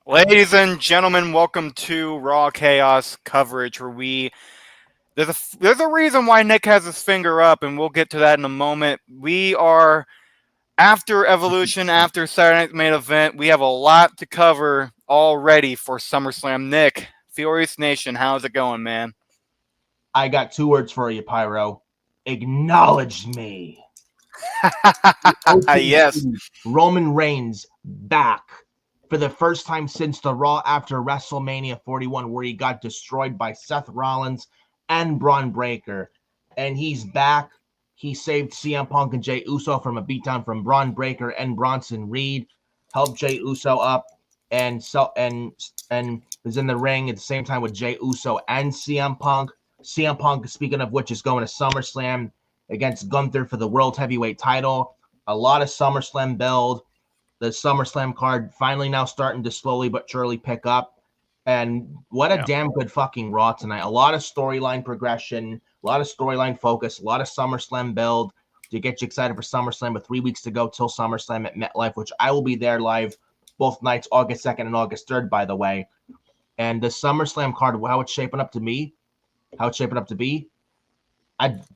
Ladies and gentlemen, welcome to Raw Chaos coverage. There's a reason why Nick has his finger up, and we'll get to that in a moment. We are after Evolution, after Saturday Night's main event. We have a lot to cover already for SummerSlam. Nick, Furious Nation, how's it going, man? I got two words for you, Pyro. Acknowledge me. Yes. Roman Reigns back for the first time since the Raw after WrestleMania 41, where he got destroyed by Seth Rollins and Braun Breaker. And he's back. He saved CM Punk and Jey Uso from a beatdown from Braun Breaker and Bronson Reed, helped Jey Uso up, and was in the ring at the same time with Jey Uso and CM Punk. CM Punk, speaking of which, is going to SummerSlam against Gunther for the World Heavyweight title. A lot of SummerSlam build. The SummerSlam card finally now starting to slowly but surely pick up. And what a damn good fucking Raw tonight. A lot of storyline progression, a lot of storyline focus, a lot of SummerSlam build to get you excited for SummerSlam with 3 weeks to go till SummerSlam at MetLife, which I will be there live both nights, August 2nd and August 3rd, by the way. And the SummerSlam card, how it's shaping up to be,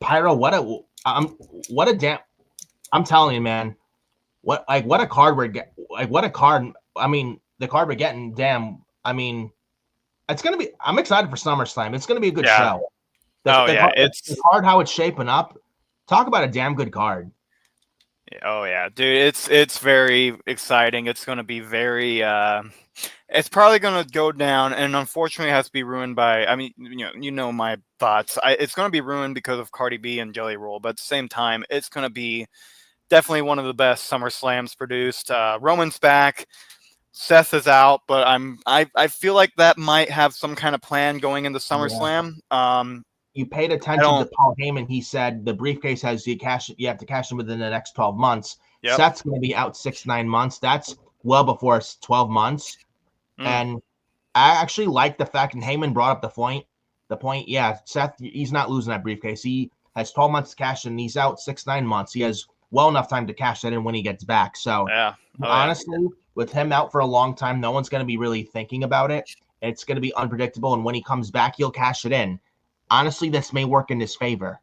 Pyro, what a damn, I'm telling you, man, what a card we're getting, I mean, the card we're getting, damn, I mean, it's going to be, I'm excited for SummerSlam. It's going to be a good show. It's the card, how it's shaping up. Talk about a damn good card. Oh yeah, dude, it's very exciting. It's going to be very it's probably going to go down, and unfortunately, it has to be ruined by. I mean, you know my thoughts. It's going to be ruined because of Cardi B and Jelly Roll, but at the same time, it's going to be definitely one of the best SummerSlams produced. Roman's back, Seth is out, but I feel like that might have some kind of plan going into SummerSlam. You paid attention to Paul Heyman. He said the briefcase has you have to cash in within the next 12 months. Yep. Seth's going to be out 6-9 months. That's well before 12 months. And I actually like the fact, and Heyman brought up the point, Seth, he's not losing that briefcase. He has 12 months to cash in, and he's out 6-9 months. He has well enough time to cash that in when he gets back. So honestly, with him out for a long time, no one's going to be really thinking about it. It's going to be unpredictable, and when he comes back, he'll cash it in. Honestly, this may work in his favor.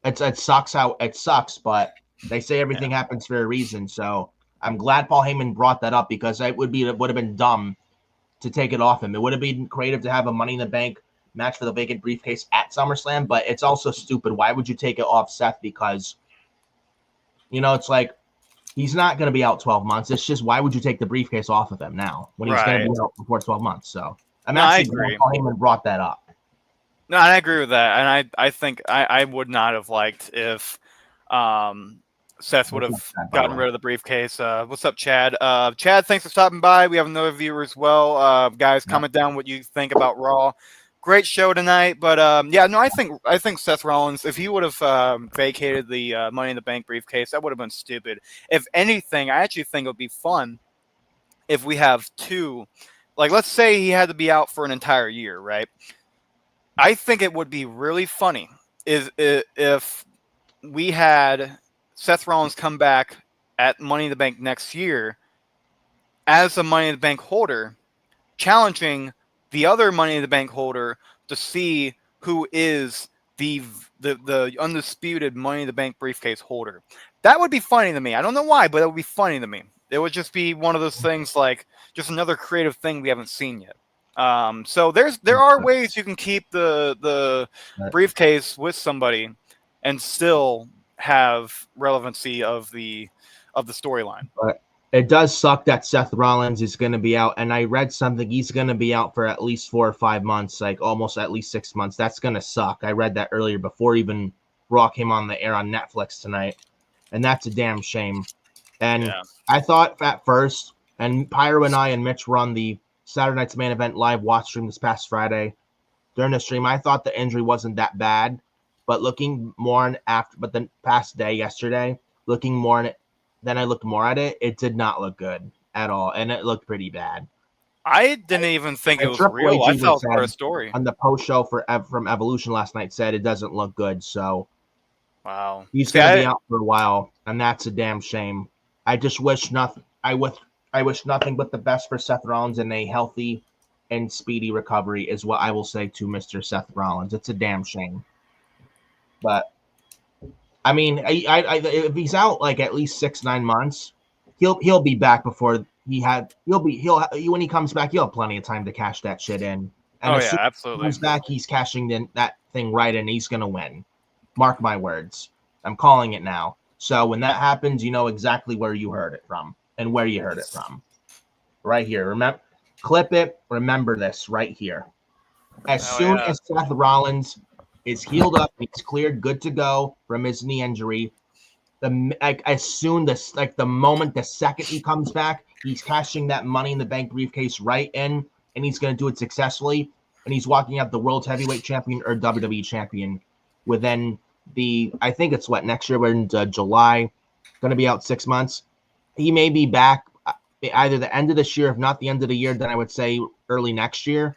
It sucks, but they say everything happens for a reason. So I'm glad Paul Heyman brought that up, because it would have been dumb to take it off him. It would have been creative to have a Money in the Bank match for the vacant briefcase at SummerSlam, but it's also stupid. Why would you take it off Seth? Because, it's like he's not going to be out 12 months. It's just, why would you take the briefcase off of him now when he's going to be out before 12 months? So I agree. Paul Heyman brought that up. No, I agree with that, and I think I would not have liked if Seth would have gotten rid of the briefcase. What's up, Chad? Chad, thanks for stopping by. We have another viewer as well. Guys, comment down what you think about Raw. Great show tonight, but I think Seth Rollins, if he would have vacated the Money in the Bank briefcase, that would have been stupid. If anything, I actually think it would be fun if we have two. Like, let's say he had to be out for an entire year, right? I think it would be really funny if we had Seth Rollins come back at Money in the Bank next year as a Money in the Bank holder, challenging the other Money in the Bank holder to see who is the undisputed Money in the Bank briefcase holder. That would be funny to me. I don't know why, but it would be funny to me. It would just be one of those things, like just another creative thing we haven't seen yet. So there are ways you can keep the briefcase with somebody and still have relevancy of the storyline. But it does suck that Seth Rollins is going to be out, and I read something he's going to be out for at least 4 or 5 months, like almost at least 6 months. That's going to suck. I read that earlier before even Raw came on the air on Netflix tonight, and that's a damn shame. And I thought at first, and Pyro and I and Mitch were on the Saturday Night's Main Event live watch stream this past Friday. During the stream, I thought the injury wasn't that bad, but looking more but the past day, yesterday, looking more then I looked more at it, it did not look good at all, and it looked pretty bad. I didn't even think it was real. I felt for a story. On the post show from Evolution last night said it doesn't look good, so wow, he's going to be out for a while, and that's a damn shame. I just wish nothing. I wish nothing but the best for Seth Rollins and a healthy and speedy recovery is what I will say to Mr. Seth Rollins. It's a damn shame. But I mean, if he's out like at least 6-9 months, he'll be back before when he comes back, he'll have plenty of time to cash that shit in. And as soon as he comes back, he's cashing that thing right in. He's gonna win. Mark my words. I'm calling it now. So when that happens, you know exactly where you heard it from and where you heard it from. Right here. Remember, clip it. Remember this right here. As soon as Seth Rollins is healed up, he's cleared, good to go from his knee injury. The moment, the second he comes back, he's cashing that Money in the Bank briefcase right in, and he's going to do it successfully. And he's walking out the World Heavyweight Champion or WWE Champion within I think it's next year. We're in July, going to be out 6 months. He may be back either the end of this year, if not the end of the year, then I would say early next year.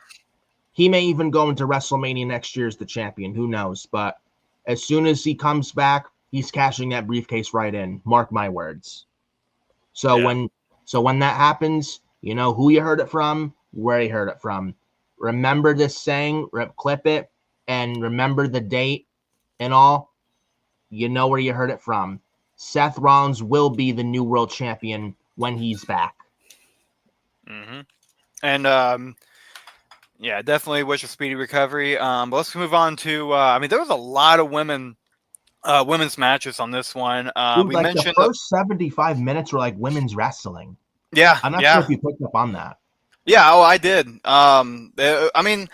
He may even go into WrestleMania next year as the champion. Who knows? But as soon as he comes back, he's cashing that briefcase right in. Mark my words. So when that happens, you know who you heard it from, where you heard it from. Remember this saying, clip it, and remember the date and all. You know where you heard it from. Seth Rollins will be the new world champion when he's back. Mm-hmm. And yeah, definitely wish a speedy recovery. But let's move on to there was a lot of women's matches on this one. Dude, we mentioned the first 75 minutes were like women's wrestling. Yeah, I'm not sure if you picked up on that. Yeah, I did. I mean,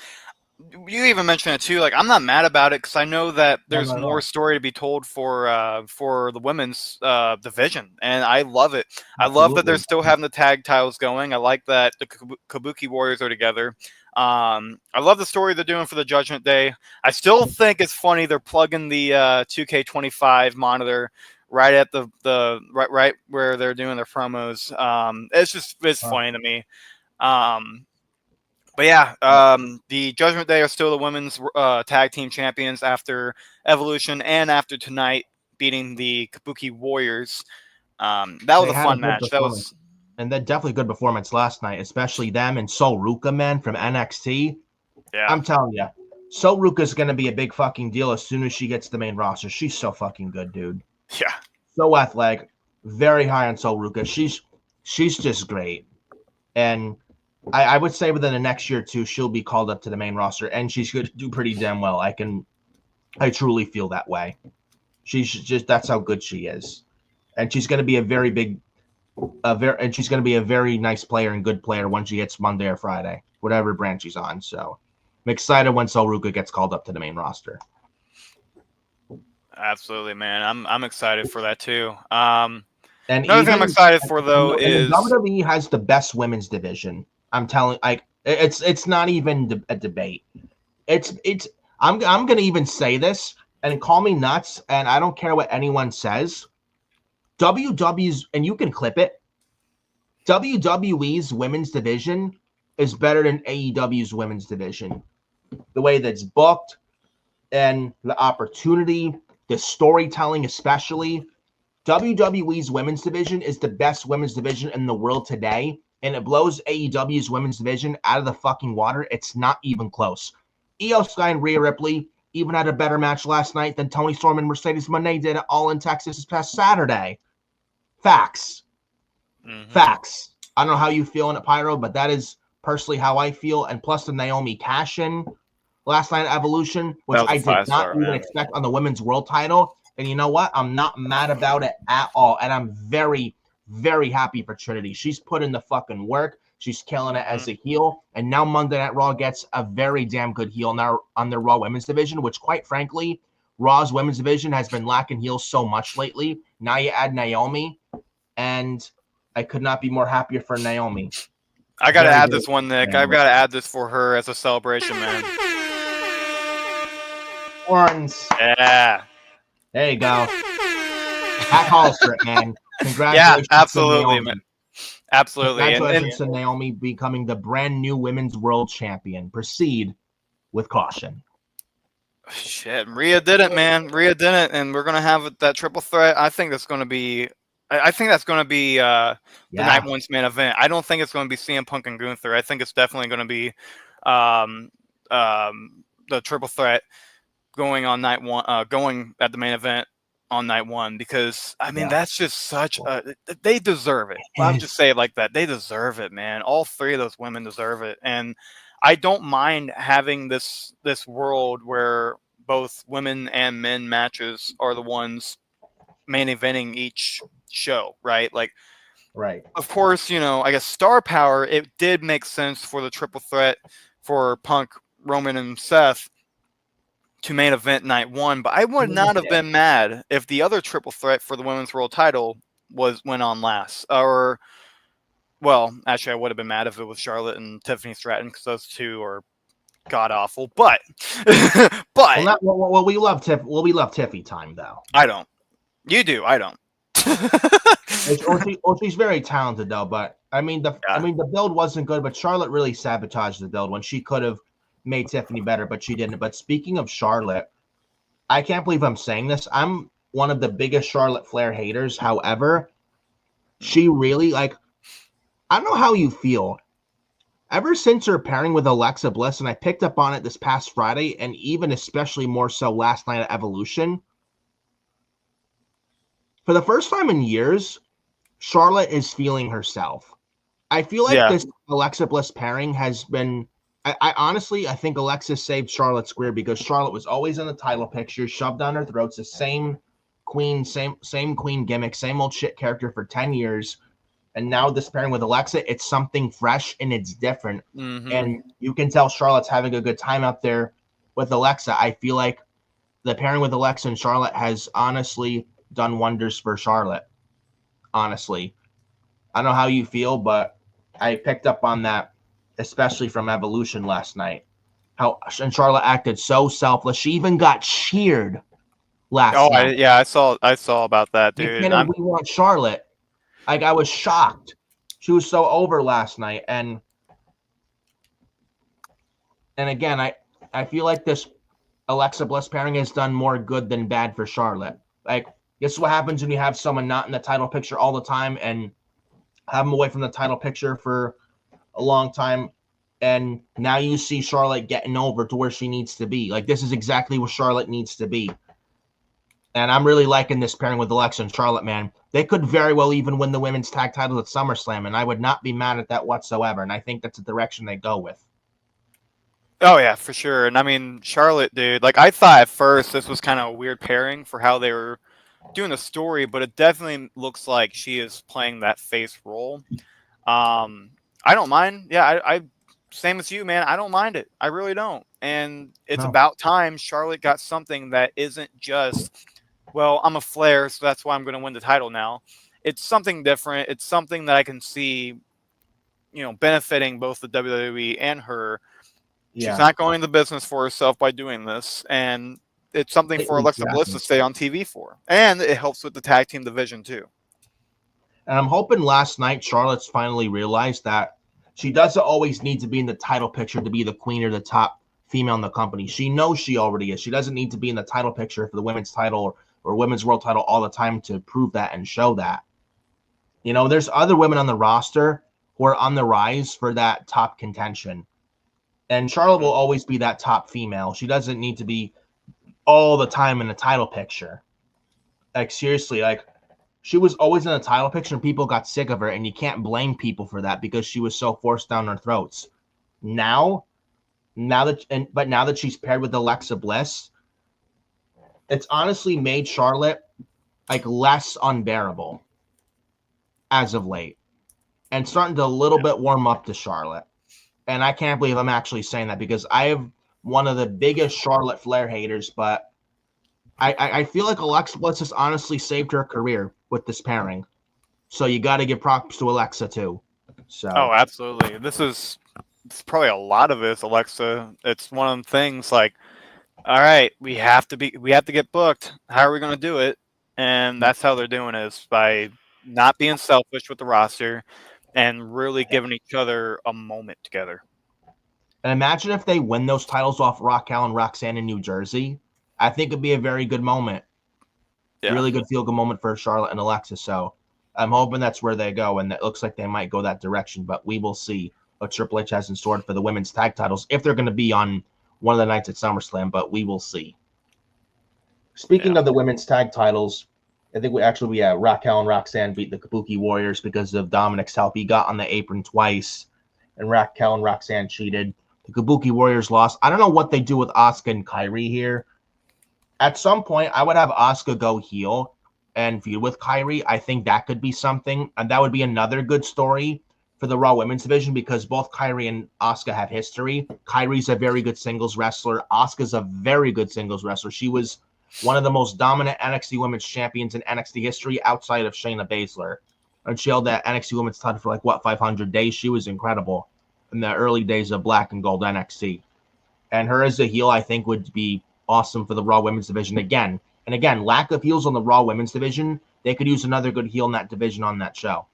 you even mentioned it too. Like, I'm not mad about it because I know that there's more story to be told for the women's division, and I love it. Absolutely. I love that they're still having the tag titles going. I like that the Kabuki Warriors are together. I love the story they're doing for the Judgment Day. I still think it's funny they're plugging the 2K25 monitor right at the right where they're doing their promos. It's funny to me. But yeah, the Judgment Day are still the women's tag team champions after Evolution and after tonight beating the Kabuki Warriors. That was a fun match. And that definitely good performance last night, especially them and Sol Ruka, man, from NXT. Yeah, I'm telling you, Sol Ruka's going to be a big fucking deal as soon as she gets the main roster. She's so fucking good, dude. Yeah, so athletic, very high on Sol Ruka. She's just great, and I would say within the next year or two, she'll be called up to the main roster, and she's going to do pretty damn well. I truly feel that way. That's how good she is, and she's going to be she's going to be a very nice player and good player when she hits Monday or Friday, whatever brand she's on. So I'm excited when Sol Ruka gets called up to the main roster. Absolutely, man. I'm excited for that too. And another thing I'm excited for though is WWE has the best women's division. I'm telling, it's not even a debate. I'm gonna even say this and call me nuts, and I don't care what anyone says. WWE's, and you can clip it. WWE's women's division is better than AEW's women's division. The way that's booked and the opportunity, the storytelling, especially. WWE's women's division is the best women's division in the world today, and it blows AEW's women's division out of the fucking water. It's not even close. Io Sky and Rhea Ripley even had a better match last night than Toni Storm and Mercedes Moné did all in Texas this past Saturday. Facts. Mm-hmm. Facts. I don't know how you feel in it, Pyro, but that is personally how I feel. And plus the Naomi cash-in last night at Evolution, which I did not even expect on the women's world title. And you know what? I'm not mad about it at all. And I'm very, very happy for Trinity. She's put in the fucking work. She's killing it as a heel. And now Monday Night Raw gets a very damn good heel now on their Raw women's division, which quite frankly, Raw's women's division has been lacking heels so much lately. Now you add Naomi, and I could not be more happier for Naomi. I got to add this one, Nick. I've got to add this for her as a celebration, man. Horns. Yeah. There you go. At Hollister, man. Congratulations. Yeah, absolutely, man. Absolutely. Congratulations to Naomi becoming the brand new women's world champion. Proceed with caution. Shit, Rhea did it, man. Rhea did it, and we're going to have that triple threat. I think that's going to be I think that's going to be the night one's main event. I don't think it's going to be CM Punk and Gunther. I think it's definitely going to be the triple threat going on night one, going at the main event on night one, because I mean that's just such a, they deserve it. I'll just say it like that. They deserve it, man. All three of those women deserve it, and I don't mind having this world where both women and men matches are the ones main eventing each show, right? Like, right. Of course, you know, I guess star power, it did make sense for the triple threat for Punk, Roman, and Seth to main event night one, but I would not have been mad if the other triple threat for the women's world title went on last. Or, well, actually, I would have been mad if it was Charlotte and Tiffany Stratton, because those two are god awful. But, well, we love Tiffy time though. I don't. You do. I don't. She's very talented though. But I mean, the build wasn't good. But Charlotte really sabotaged the build when she could have made Tiffany better, but she didn't. But speaking of Charlotte, I can't believe I'm saying this. I'm one of the biggest Charlotte Flair haters. However, she really, like, I don't know how you feel. Ever since her pairing with Alexa Bliss, and I picked up on it this past Friday, and even especially more so last night at Evolution, for the first time in years, Charlotte is feeling herself. I feel like this Alexa Bliss pairing has been, I honestly think Alexa saved Charlotte's career, because Charlotte was always in the title picture, shoved down her throats, the same queen gimmick, same old shit character for 10 years. And now this pairing with Alexa, it's something fresh and it's different. Mm-hmm. And you can tell Charlotte's having a good time out there with Alexa. I feel like the pairing with Alexa and Charlotte has honestly done wonders for Charlotte. Honestly. I don't know how you feel, but I picked up on that, especially from Evolution last night. And Charlotte acted so selfless. She even got cheered last night. I saw about that, dude. We want Charlotte. Like, I was shocked. She was so over last night. And again, I feel like this Alexa Bliss pairing has done more good than bad for Charlotte. Like, this is what happens when you have someone not in the title picture all the time and have them away from the title picture for a long time, and now you see Charlotte getting over to where she needs to be. Like, this is exactly where Charlotte needs to be. And I'm really liking this pairing with Alexa and Charlotte, man. They could very well even win the women's tag titles at SummerSlam, and I would not be mad at that whatsoever. And I think that's the direction they go with. Oh, yeah, for sure. And I mean, Charlotte, dude, like, I thought at first this was kind of a weird pairing for how they were doing the story, but it definitely looks like she is playing that face role. I don't mind. Yeah, I same as you, man. I don't mind it. I really don't. And it's about time Charlotte got something that isn't just, well, I'm a Flair, so that's why I'm going to win the title now. It's something different. It's something that I can see, you know, benefiting both the WWE and her. Yeah. She's not going into business for herself by doing this, and it's something for Alexa Bliss to stay on TV for. And it helps with the tag team division, too. And I'm hoping last night Charlotte's finally realized that she doesn't always need to be in the title picture to be the queen or the top female in the company. She knows she already is. She doesn't need to be in the title picture for the women's title or women's world title all the time to prove that and show that. You know, there's other women on the roster who are on the rise for that top contention. And Charlotte will always be that top female. She doesn't need to be all the time in the title picture. Like, seriously, like, she was always in the title picture and people got sick of her, and you can't blame people for that because she was so forced down their throats. Now that she's paired with Alexa Bliss, it's honestly made Charlotte like less unbearable as of late, and starting to a little bit warm up to Charlotte. And I can't believe I'm actually saying that because I have one of the biggest Charlotte Flair haters, but I feel like Alexa Bliss has honestly saved her career with this pairing. So you got to give props to Alexa too. So. Oh, absolutely. It's probably a lot of it, Alexa. It's one of them things like, all right, we have to get booked. How are we going to do it? And that's how they're doing it, is by not being selfish with the roster and really giving each other a moment together. And imagine if they win those titles off Raquel and Roxanne in New Jersey. I think it'd be a very good moment. Yeah. Really good feel-good moment for Charlotte and Alexa. So I'm hoping that's where they go, and it looks like they might go that direction. But we will see what Triple H has in store for the women's tag titles if they're going to be on one of the nights at SummerSlam. But we will see. Speaking of the women's tag titles, I think Raquel and Roxanne beat the Kabuki Warriors because of Dominic's help. He got on the apron twice, and Raquel and Roxanne cheated. The Kabuki Warriors lost. I don't know what they do with Asuka and Kairi here. At some point, I would have Asuka go heel and feud with Kairi. I think that could be something, and that would be another good story for the Raw Women's Division because both Kairi and Asuka have history. Kairi's a very good singles wrestler. Asuka's a very good singles wrestler. She was one of the most dominant NXT Women's Champions in NXT history outside of Shayna Baszler. And she held that NXT Women's title for 500 days. She was incredible in the early days of Black and Gold NXT. And her as a heel, I think, would be awesome for the Raw Women's Division again. And again, lack of heels on the Raw Women's Division, they could use another good heel in that division on that show.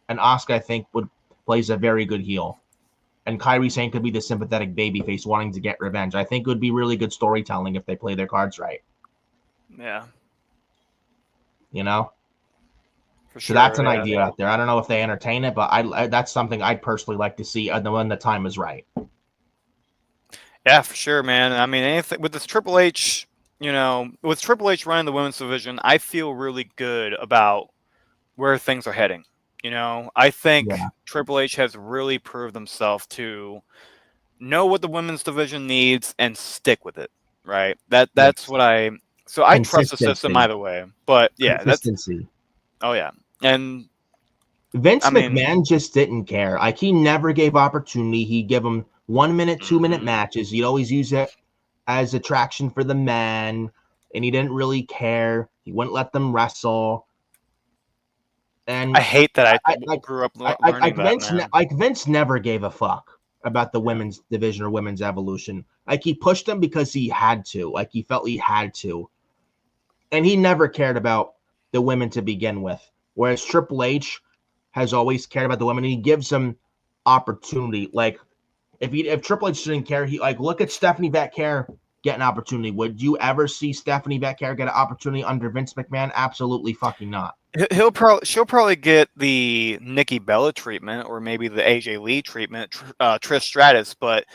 And Asuka, I think, plays a very good heel. And Kairi Sane could be the sympathetic babyface wanting to get revenge. I think it would be really good storytelling if they play their cards right. Yeah. You know? For so sure, that's an idea out there. I don't know if they entertain it, but that's something I'd personally like to see when the time is right. Yeah, for sure, man. I mean, anything with this Triple H, with Triple H running the women's division, I feel really good about where things are heading. I think Triple H has really proved himself to know what the women's division needs and stick with it. Right. That's what I trust the system either way. But yeah, consistency. Oh yeah. And Vince McMahon just didn't care. He never gave opportunity. He'd give them 1 minute, 2 minute matches. He'd always use it as attraction for the men, and he didn't really care. He wouldn't let them wrestle. And I hate that I grew up learning that. Vince never gave a fuck about the women's division or women's evolution. He pushed them because he had to. He felt he had to. And he never cared about the women to begin with. Whereas Triple H has always cared about the women, and he gives them opportunity. If Triple H didn't care, he look at Stephanie Becker get an opportunity. Would you ever see Stephanie Becker get an opportunity under Vince McMahon? Absolutely fucking not. She'll probably get the Nikki Bella treatment, or maybe the AJ Lee treatment, Trish Stratus. But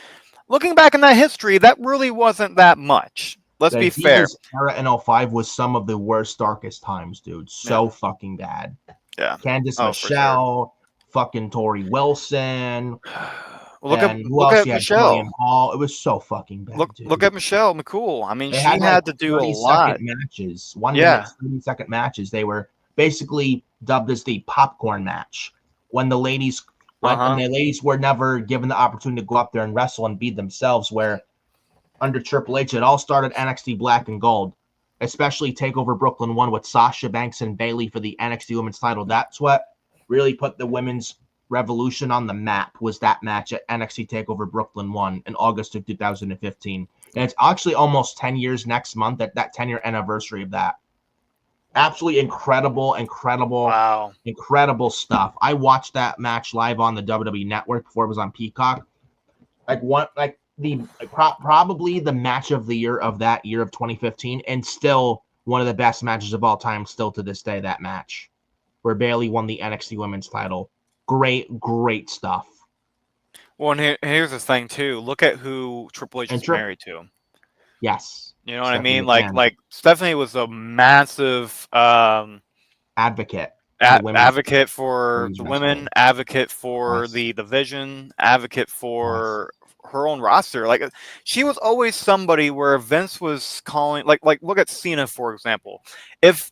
looking back in that history, that really wasn't that much. Let's be fair. Era in 05 was some of the worst, darkest times, dude. So fucking bad. Yeah. Candice Michelle, fucking Tori Wilson. Look at Michelle. Hall. It was so fucking bad. Look at Michelle McCool. I mean, she had to do a lot. Matches, 1 minute, 30-second matches. They were basically dubbed as the popcorn match when the ladies were never given the opportunity to go up there and wrestle and be themselves. Where under Triple H, it all started NXT Black and Gold, especially TakeOver Brooklyn 1 with Sasha Banks and Bayley for the NXT Women's title. That's what really put the women's revolution on the map, was that match at NXT TakeOver Brooklyn 1 in August of 2015. And it's actually almost 10 years next month, at that 10-year anniversary of that. Absolutely incredible stuff. I watched that match live on the WWE Network before it was on Peacock. Probably the match of the year of that year of 2015, and still one of the best matches of all time, still to this day, that match where Bayley won the NXT Women's title. Great stuff. Well, and here's the thing too. Look at who Triple H is married to. Yes. You know what I mean? Like Stephanie was a massive advocate. Advocate for the women, advocate for the division, advocate for her own roster. Like, she was always somebody where Vince was calling, like look at Cena, for example. If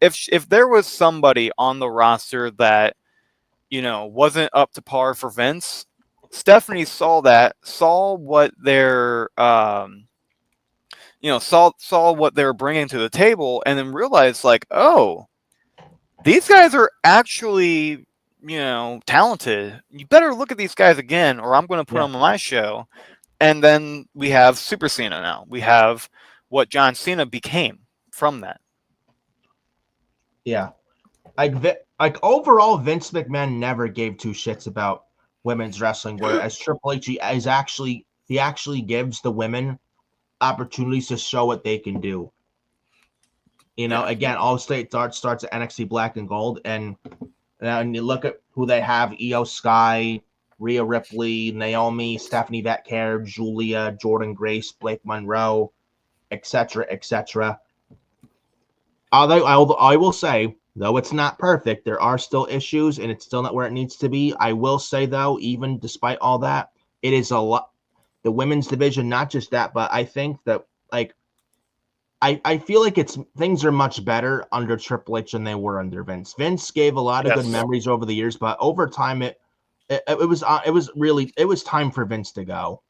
there was somebody on the roster that, wasn't up to par for Vince, Stephanie saw what their saw what they were bringing to the table, and then realized, like, oh, these guys are actually, talented. You better look at these guys again, or I'm going to put them on my show. And then we have Super Cena now. We have what John Cena became from that. Yeah. Overall, Vince McMahon never gave two shits about women's wrestling, whereas Triple H, he actually gives the women opportunities to show what they can do. Again, all state starts at NXT Black and Gold, and And you look at who they have: Io Sky, Rhea Ripley, Naomi, Stephanie Vetcare, Julia, Jordan Grace, Blake Monroe, etc., etc. I will say, though it's not perfect, there are still issues, and it's still not where it needs to be. I will say, though, even despite all that, it is a lot. The women's division, not just that, but I think that I feel like things are much better under Triple H than they were under Vince. Vince gave a lot of good memories over the years, but over time it was time for Vince to go.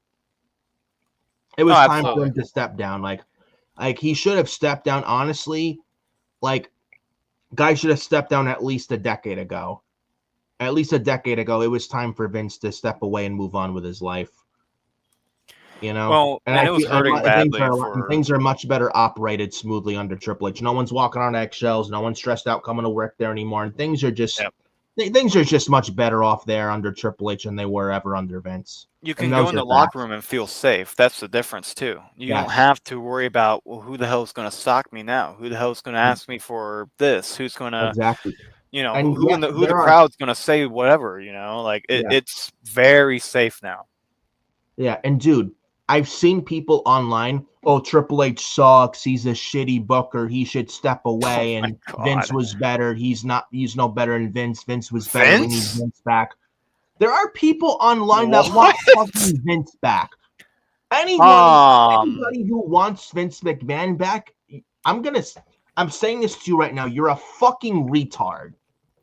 It was time for him to step down. Like he should have stepped down, honestly. Like, guy should have stepped down at least a decade ago. At least a decade ago, it was time for Vince to step away and move on with his life. You know, well, and it was hurting badly. Things are much better operated smoothly under Triple H. No one's walking on eggshells. No one's stressed out coming to work there anymore, and things are just much better off there under Triple H than they were ever under Vince. You can go in the locker room and feel safe. That's the difference too. You don't have to worry about, well, who the hell is going to sock me now? Who the hell is going to ask me for this? Who's going to who the crowd's going to say whatever? Like it's very safe now. Yeah, and dude, I've seen people online, oh, Triple H sucks, he's a shitty booker, he should step away, and Vince was better. He's no better than Vince. Vince was better. We need Vince back. There are people online that want fucking Vince back. Anybody who wants Vince McMahon back, I'm saying this to you right now, you're a fucking retard.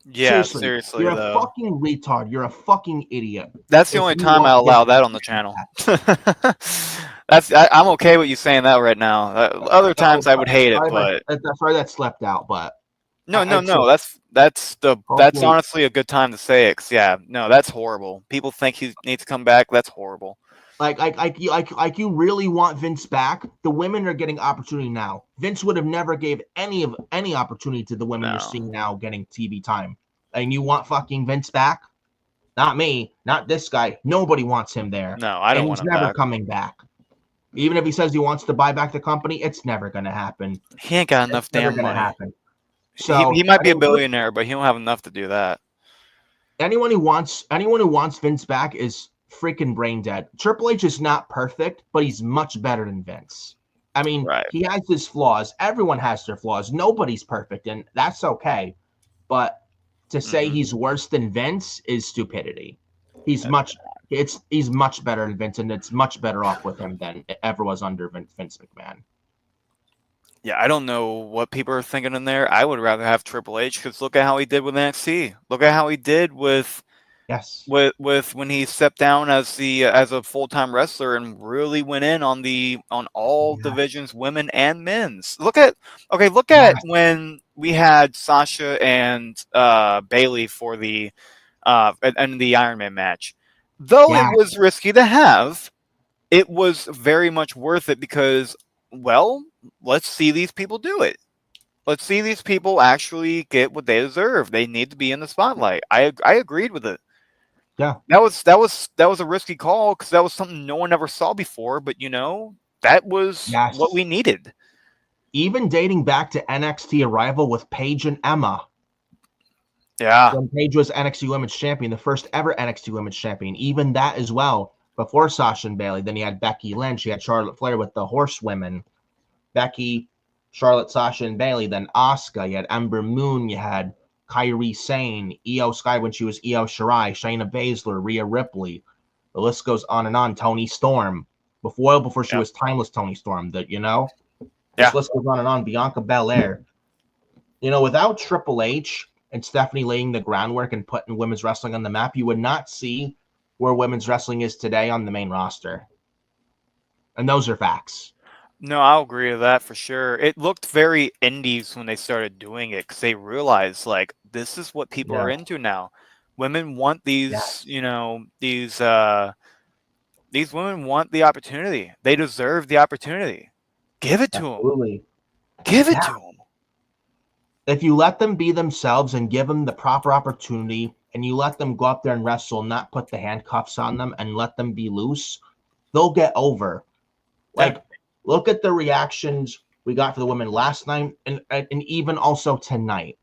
Yeah, seriously, you're a fucking retard. You're a fucking idiot. That's the only time I allow that on the channel. I'm okay with you saying that right now. Other times I would hate it, but that's right. That slept out, but no. That's honestly a good time to say it. 'Cause that's horrible. People think he needs to come back. That's horrible. Like you really want Vince back? The women are getting opportunity now. Vince would have never gave any opportunity to the women you're seeing now getting TV time. And you want fucking Vince back? Not me, not this guy. Nobody wants him there. No, I don't want him back. He's never coming back. Even if he says he wants to buy back the company, it's never gonna happen. He ain't got enough damn money. Happen. So he might be a billionaire, but he don't have enough to do that. Anyone who wants Vince back is freaking brain dead. Triple H is not perfect, but he's much better than Vince. I mean, he has his flaws. Everyone has their flaws. Nobody's perfect, and that's okay. But to say he's worse than Vince is stupidity. He's much better than Vince, and it's much better off with him than it ever was under Vince McMahon. Yeah, I don't know what people are thinking in there. I would rather have Triple H, because look at how he did with NXT. Look at how he did with when he stepped down as a full-time wrestler and really went in on all divisions, women and men's. Look at when we had Sasha and Bayley for the Iron Man match. Though it was risky to have, it was very much worth it because, well, let's see these people do it. Let's see these people actually get what they deserve. They need to be in the spotlight. I agreed with it. Yeah, that was a risky call because that was something no one ever saw before. But that was what we needed. Even dating back to NXT arrival with Paige and Emma. Yeah, when Paige was NXT Women's Champion, the first ever NXT Women's Champion. Even that as well before Sasha and Bayley. Then you had Becky Lynch. You had Charlotte Flair with the Horsewomen. Becky, Charlotte, Sasha, and Bayley. Then Asuka. You had Ember Moon. You had Kairi Sane, Io Sky when she was Io Shirai, Shayna Baszler, Rhea Ripley. The list goes on and on. Toni Storm. Before she was Timeless Toni Storm. This list goes on and on. Bianca Belair. Without Triple H and Stephanie laying the groundwork and putting women's wrestling on the map, you would not see where women's wrestling is today on the main roster. And those are facts. No, I'll agree with that for sure. It looked very indies when they started doing it because they realized, like, this is what people are into now. Women want these, these women want the opportunity. They deserve the opportunity. Give it to them. Give it to them. If you let them be themselves and give them the proper opportunity, and you let them go up there and wrestle, not put the handcuffs on them and let them be loose, they'll get over. Look at the reactions we got for the women last night and even also tonight.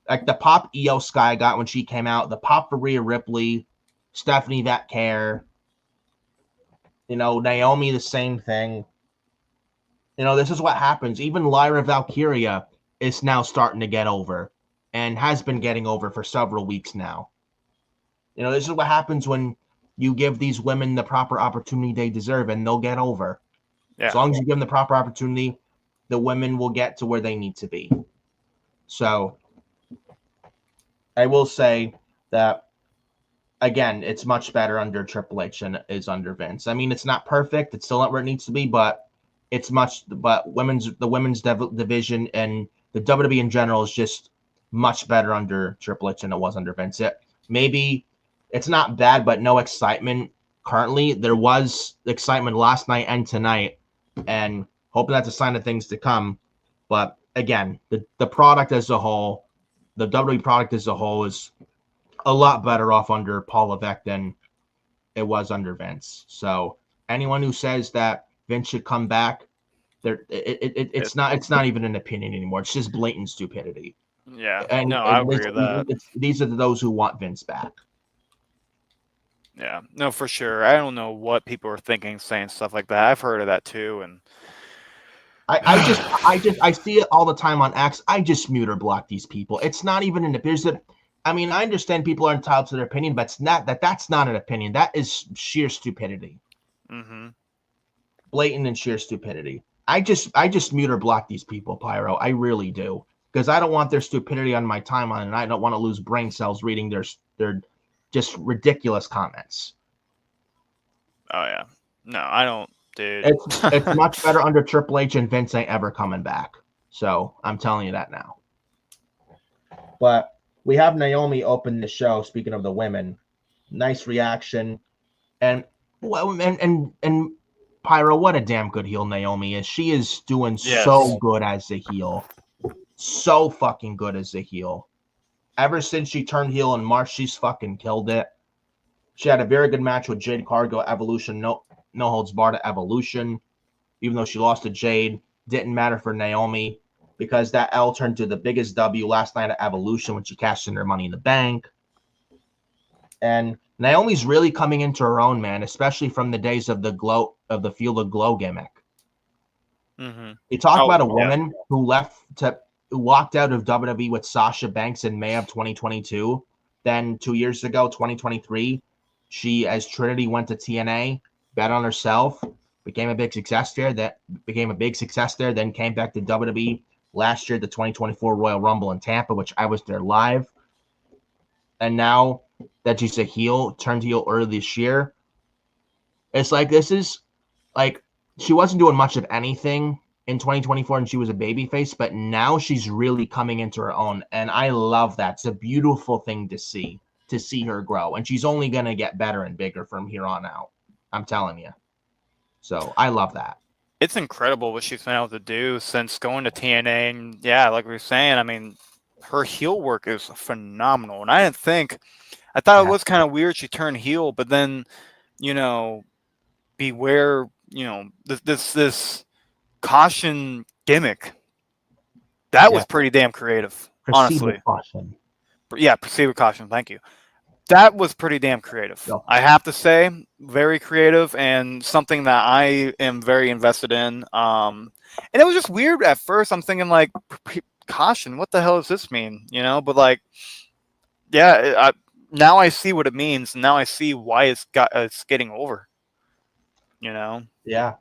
like the pop Io Sky got when she came out, the pop for Rhea Ripley, Stephanie Vatcare, Naomi, the same thing. This is what happens. Even Lyra Valkyria is now starting to get over and has been getting over for several weeks now. This is what happens when you give these women the proper opportunity they deserve, and they'll get over. Yeah. As long as you give them the proper opportunity, the women will get to where they need to be. So I will say that, again, it's much better under Triple H than it is under Vince. I mean, it's not perfect. It's still not where it needs to be, but it's much. But the women's division and the WWE in general is just much better under Triple H than it was under Vince. Maybe it's not bad, but no excitement currently. There was excitement last night and tonight, and hoping that's a sign of things to come. But again, the product as a whole, the WWE product as a whole, is a lot better off under Paul Levesque than it was under Vince. So anyone who says that Vince should come back, it's not even an opinion anymore. It's just blatant stupidity. Yeah, I agree with that. These are those who want Vince back. Yeah, no, for sure. I don't know what people are thinking, saying stuff like that. I've heard of that too, and I see it all the time on X. I just mute or block these people. It's not even an opinion. I mean, I understand people are entitled to their opinion, but it's not that's not an opinion. That is sheer stupidity. Mm-hmm. Blatant and sheer stupidity. I just mute or block these people, Pyro. I really do, because I don't want their stupidity on my timeline, and I don't want to lose brain cells reading their just ridiculous comments. Oh yeah, no, I don't, dude. It's much better under Triple H, and Vince ain't ever coming back. So I'm telling you that now. But we have Naomi open the show. Speaking of the women, nice reaction, and Pyro, what a damn good heel Naomi is. She is doing so good as a heel, so fucking good as a heel. Ever since she turned heel in March, she's fucking killed it. She had a very good match with Jade Cargill at Evolution, no holds barred at Evolution. Even though she lost to Jade, didn't matter for Naomi, because that L turned to the biggest W last night at Evolution when she cashed in her Money in the Bank. And Naomi's really coming into her own, man, especially from the days of the Feel the Glow gimmick. Mm-hmm. You talk about a woman who walked out of WWE with Sasha Banks in May of 2022. Then 2 years ago, 2023, she, as Trinity, went to TNA, bet on herself, became a big success there. Then came back to WWE last year, the 2024 Royal Rumble in Tampa, which I was there live. And now that she's a heel, turned heel early this year, it's like she wasn't doing much of anything in 2024 and she was a babyface, but now she's really coming into her own, and I love that. It's a beautiful thing to see her grow, and she's only going to get better and bigger from here on out. I'm telling you. So I love that. It's incredible what she's been able to do since going to TNA, and like we were saying, I mean, her heel work is phenomenal, and I thought it was kind of weird she turned heel, but then, beware, this caution gimmick, that was pretty damn creative, honestly. Caution. Yeah, proceed with caution. Thank you. That was pretty damn creative. Yeah. I have to say, very creative, and something that I am very invested in. And it was just weird at first. I'm thinking like, caution, what the hell does this mean? But now I see what it means. And now I see why it's getting over. Yeah.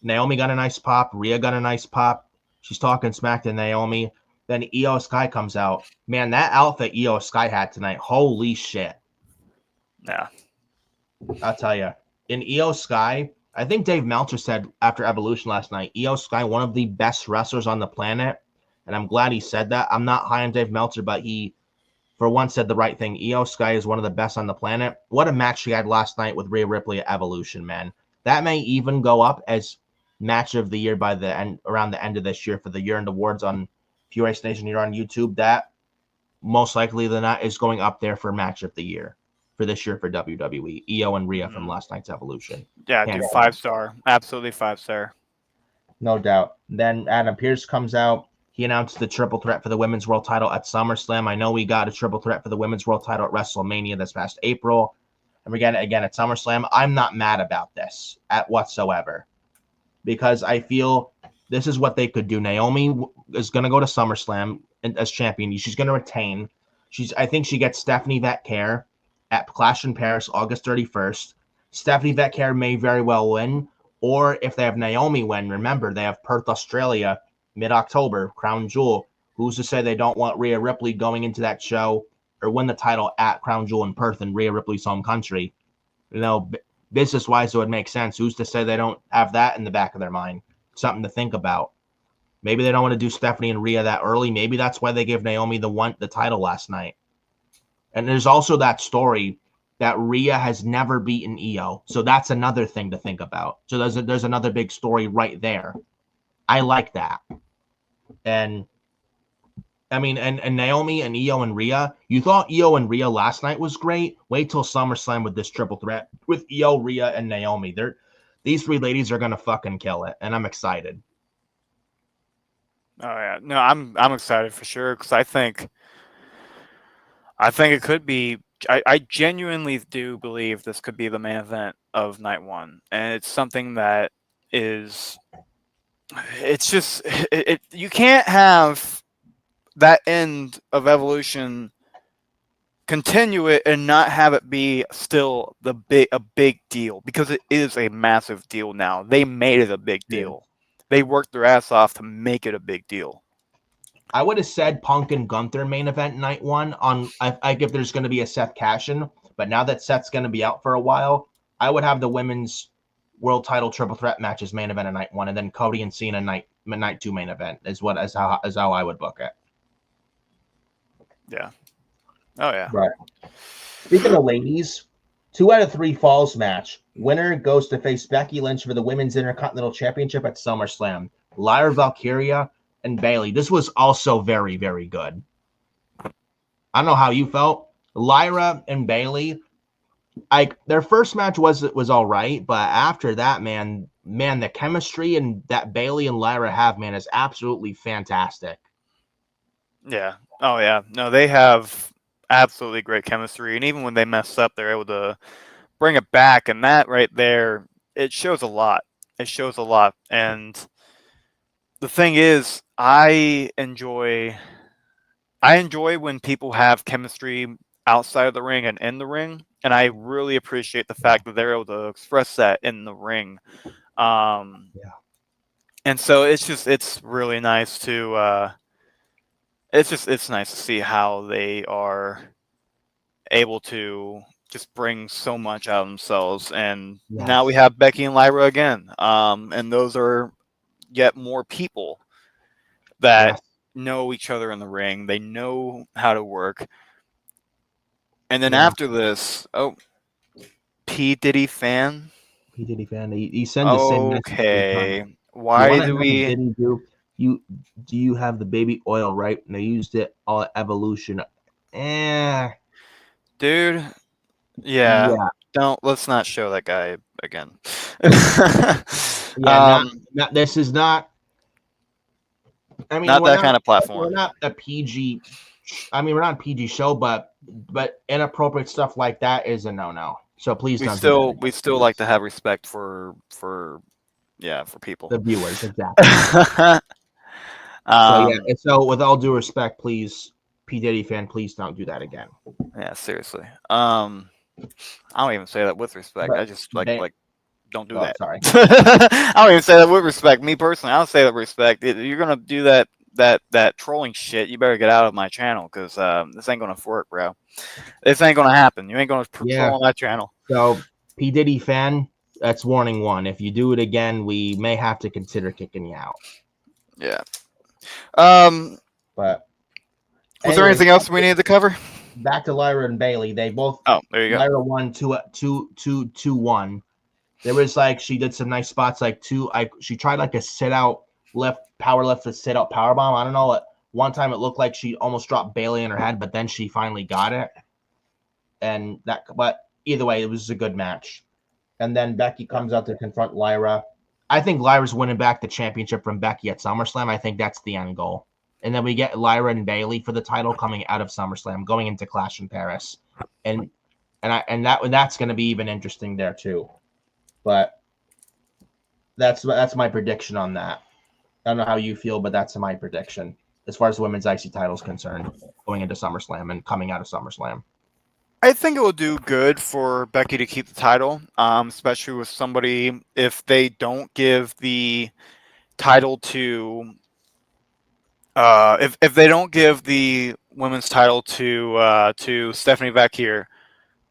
Naomi got a nice pop. Rhea got a nice pop. She's talking smack to Naomi. Then Io Sky comes out. Man, that outfit Io Sky had tonight, holy shit. Yeah. I'll tell you. In Io Sky, I think Dave Meltzer said after Evolution last night, Io Sky, one of the best wrestlers on the planet. And I'm glad he said that. I'm not high on Dave Meltzer, but he, for once, said the right thing. Io Sky is one of the best on the planet. What a match she had last night with Rhea Ripley at Evolution, man. That may even go up as match of the year by the end, around the end of this year for the year-end awards on Fiore Nation here on YouTube. That most likely than not is going up there for match of the year for this year for WWE. Io and Rhea from last night's Evolution. Yeah, dude, 5-star. Absolutely 5-star. No doubt. Then Adam Pearce comes out. He announced the triple threat for the women's world title at SummerSlam. I know we got a triple threat for the women's world title at WrestleMania this past April. And we get it again at SummerSlam. I'm not mad about this at whatsoever because I feel this is what they could do. Naomi is going to go to SummerSlam as champion. She's going to retain. I think she gets Stephanie Vetcare at Clash in Paris, August 31st. Stephanie Vetcare may very well win. Or if they have Naomi win, remember, they have Perth, Australia, mid-October, Crown Jewel. Who's to say they don't want Rhea Ripley going into that show or win the title at Crown Jewel in Perth in Rhea Ripley's home country? You know, business-wise, it would make sense. Who's to say they don't have that in the back of their mind? Something to think about. Maybe they don't want to do Stephanie and Rhea that early. Maybe that's why they gave Naomi the title last night. And there's also that story that Rhea has never beaten Io. So that's another thing to think about. So there's another big story right there. I like that. And I mean, and Naomi and Io and Rhea, you thought Io and Rhea last night was great. Wait till SummerSlam with this triple threat with Io, Rhea, and Naomi. These three ladies are gonna fucking kill it, and I'm excited. Oh yeah, no, I'm excited for sure because I think it could be. I genuinely do believe this could be the main event of night one, and it's something that is. It's just you can't have that end of Evolution continue it and not have it be still a big deal because it is a massive deal now. They made it a big deal. They worked their ass off to make it a big deal. I would have said Punk and Gunther main event night one I give there's going to be a Seth cash-in, but now that Seth's going to be out for a while, I would have the women's world title triple threat matches main event at night one, and then Cody and Cena night two main event is how I would book it. Yeah. Oh yeah. Right. Speaking of ladies, 2 out of 3 falls match. Winner goes to face Becky Lynch for the Women's Intercontinental Championship at SummerSlam. Lyra Valkyria and Bayley. This was also very, very good. I don't know how you felt. Lyra and Bayley, like their first match was all right, but after that, man, the chemistry and that Bayley and Lyra have, man, is absolutely fantastic. Yeah. Oh yeah. No, they have absolutely great chemistry, and even when they mess up, they're able to bring it back, and that right there, it shows a lot. It shows a lot, and the thing is, I enjoy when people have chemistry outside of the ring and in the ring, and I really appreciate the fact that they're able to express that in the ring. Yeah. And so it's really nice to it's nice to see how they are able to just bring so much out of themselves. And now we have Becky and Lyra again. And those are yet more people that know each other in the ring. They know how to work. And then after this, P. Diddy fan. P. Diddy fan. He sent the same message. Okay. Why do we? Do you have the baby oil right? And they used it all at Evolution. Dude. Yeah. Let's not show that guy again. This is not. I mean, not that kind of platform. We're not a PG. I mean, we're not a PG show, but inappropriate stuff like that is a no. So please don't. We still like to have respect for people. The viewers, exactly. So with all due respect, please, P. Diddy fan, please don't do that again. Yeah, seriously. I don't even say that with respect. I just like don't do that. Sorry. I don't even say that with respect. Me personally, I don't say that with respect. You're gonna do that trolling shit, you better get out of my channel because this ain't gonna work, bro. This ain't gonna happen. You ain't gonna troll on that channel. So, P. Diddy fan, that's warning 1. If you do it again, we may have to consider kicking you out. Yeah. But was there anything else we needed to cover? Back to Lyra and Bayley. They both. Oh, there you go. Lyra won 2-1. There was she did some nice spots she tried a sit out power lift to sit out power bomb. I don't know. One time it looked like she almost dropped Bayley in her head, but then she finally got it. But either way, it was a good match. And then Becky comes out to confront Lyra. I think Lyra's winning back the championship from Becky at SummerSlam. I think that's the end goal. and then we get Lyra and Bayley for the title coming out of SummerSlam, going into Clash in Paris, and that's going to be even interesting there too. But that's my prediction on that. I don't know how you feel, but that's my prediction as far as the women's IC title is concerned, going into SummerSlam and coming out of SummerSlam. I think it will do good for Becky to keep the title, especially with somebody, if they don't give the title to if they don't give the women's title to Stephanie Vacquier,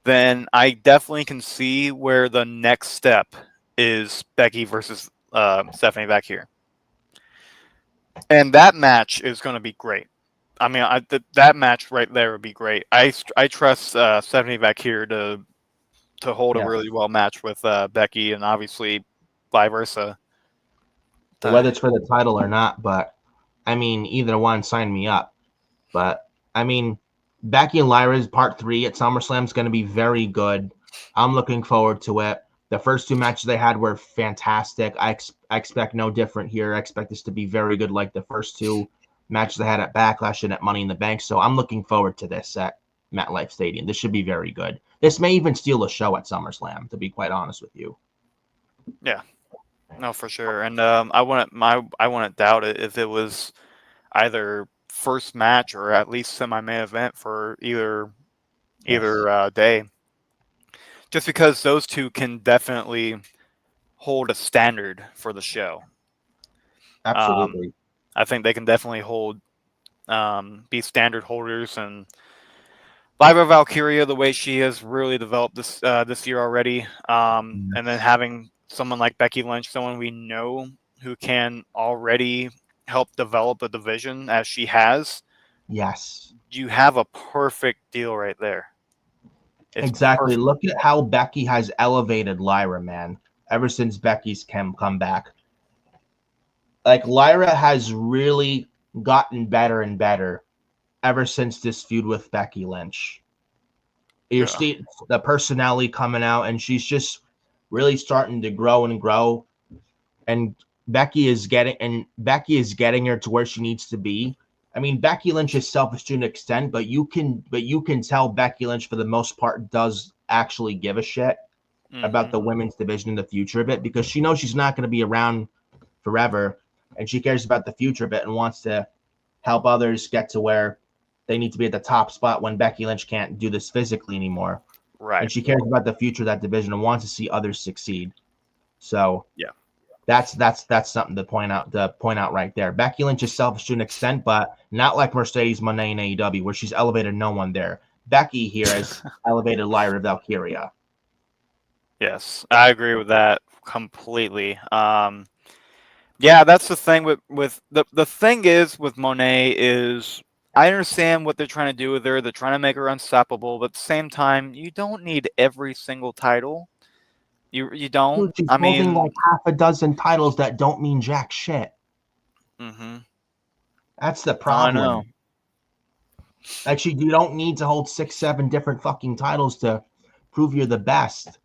then I definitely can see where the next step is Becky versus Stephanie Vacquier, and that match is going to be great. I mean, that match right there would be great. I trust Stephanie Vacquier to hold a really well match with Becky, and obviously vice versa. Whether it's for the title or not, but I mean, either one, sign me up. But I mean, Becky and Lyra's part 3 at SummerSlam is going to be very good. I'm looking forward to it. The first 2 matches they had were fantastic. I expect no different here. I expect this to be very good, like the first 2 matches they had at Backlash and at Money in the Bank. So I'm looking forward to this at MetLife Stadium. This should be very good. This may even steal a show at SummerSlam, to be quite honest with you. Yeah, no, for sure. And I wouldn't doubt it if it was either first match or at least semi-main event for either day. Just because those 2 can definitely hold a standard for the show. Absolutely. I think they can definitely be standard holders, and Lyra Valkyria, the way she has really developed this year already, and then having someone like Becky Lynch, someone we know who can already help develop a division as she has. Yes. You have a perfect deal right there. It's exactly. Perfect. Look at how Becky has elevated Lyra, man, ever since Becky's come back. Like, Lyra has really gotten better and better ever since this feud with Becky Lynch. You see the personality coming out, and she's just really starting to grow and grow. And Becky is getting her to where she needs to be. I mean, Becky Lynch is selfish to an extent, but you can tell Becky Lynch for the most part does actually give a shit about the women's division in the future of it, because she knows she's not going to be around forever, and she cares about the future of it and wants to help others get to where they need to be at the top spot when Becky Lynch can't do this physically anymore. Right. And she cares about the future of that division and wants to see others succeed. So yeah. That's something to point out right there. Becky Lynch is selfish to an extent, but not like Mercedes Moné in AEW, where she's elevated no one there. Becky here has elevated Lyra Valkyria. Yes, I agree with that completely. Yeah, that's the thing with the thing is with Moné is I understand what they're trying to do with her. They're trying to make her unstoppable, but at the same time, you don't need every single title. You don't. Dude, she's holding like half a dozen titles that don't mean jack shit. Mm-hmm. That's the problem. I know. Actually, you don't need to hold 6-7 different fucking titles to prove you're the best.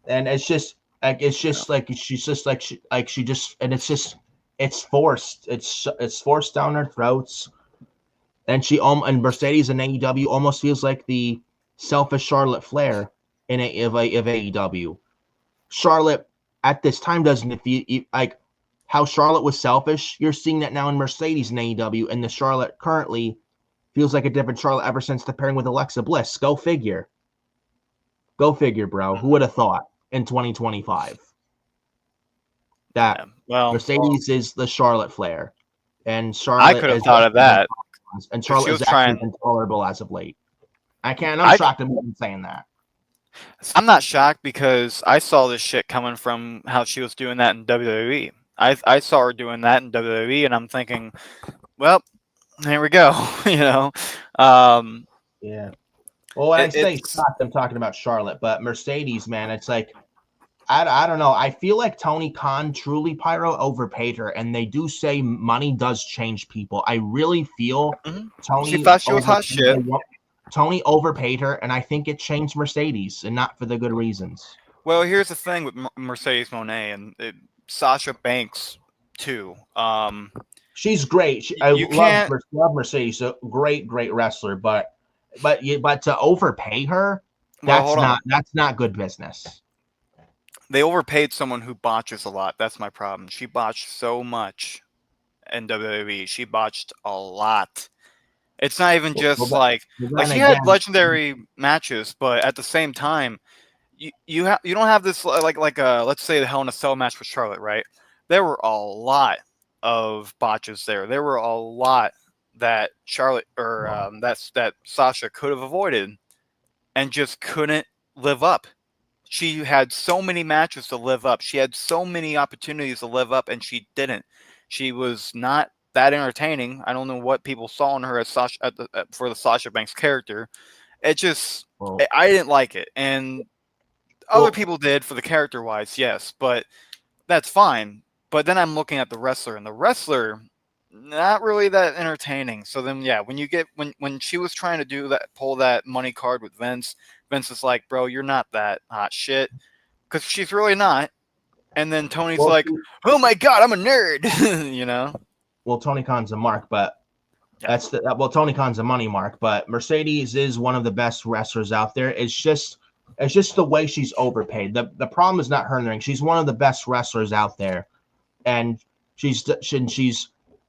And it's just like it's forced. It's forced down their throats. And and Mercedes in AEW almost feels like the selfish Charlotte Flair of AEW. Charlotte at this time doesn't feel like how Charlotte was selfish. You're seeing that now in Mercedes and AEW, and the Charlotte currently feels like a different Charlotte ever since the pairing with Alexa Bliss. Go figure, bro. Who would have thought in 2025 that Mercedes is the Charlotte Flair, and Charlotte? I could have thought of that, and Charlotte is actually intolerable as of late. I'm shocked I'm even saying that. I'm not shocked because I saw this shit coming from how she was doing that in WWE. I saw her doing that in WWE, and I'm thinking, well, here we go. Yeah. Well, when I say shocked, I'm talking about Charlotte, but Mercedes, man, it's like I don't know. I feel like Tony Khan truly overpaid her, and they do say money does change people. I really feel Tony. She thought she was hot shit. Tony overpaid her, and I think it changed Mercedes, and not for the good reasons. Well, here's the thing with Mercedes Moné and Sasha Banks too. She's great. I love Mercedes. A great wrestler, but to overpay her, that's not good business. They overpaid someone who botches a lot. That's my problem. She botched so much in WWE. She botched a lot. It's not even just like she had legendary matches, but at the same time, you don't have this like let's say the Hell in a Cell match with Charlotte, right? There were a lot of botches there. There were a lot that Charlotte or that Sasha could have avoided and just couldn't live up. She had so many matches to live up. She had so many opportunities to live up, and she didn't. She was not that entertaining. I don't know what people saw in her as Sasha for the Sasha Banks character. It just I didn't like it, and other people did for the character wise, yes, but that's fine. But then I'm looking at the wrestler, and the wrestler not really that entertaining. So then, yeah, when you get when she was trying to do that, pull that money card with Vince, Vince is like, bro, you're not that hot shit, because she's really not. And then Tony's like, oh my god, I'm a nerd, you know. Well, Tony Khan's a mark, but Tony Khan's a money mark, but Mercedes is one of the best wrestlers out there. It's just the way she's overpaid. The problem is not her in the ring. She's one of the best wrestlers out there, and she's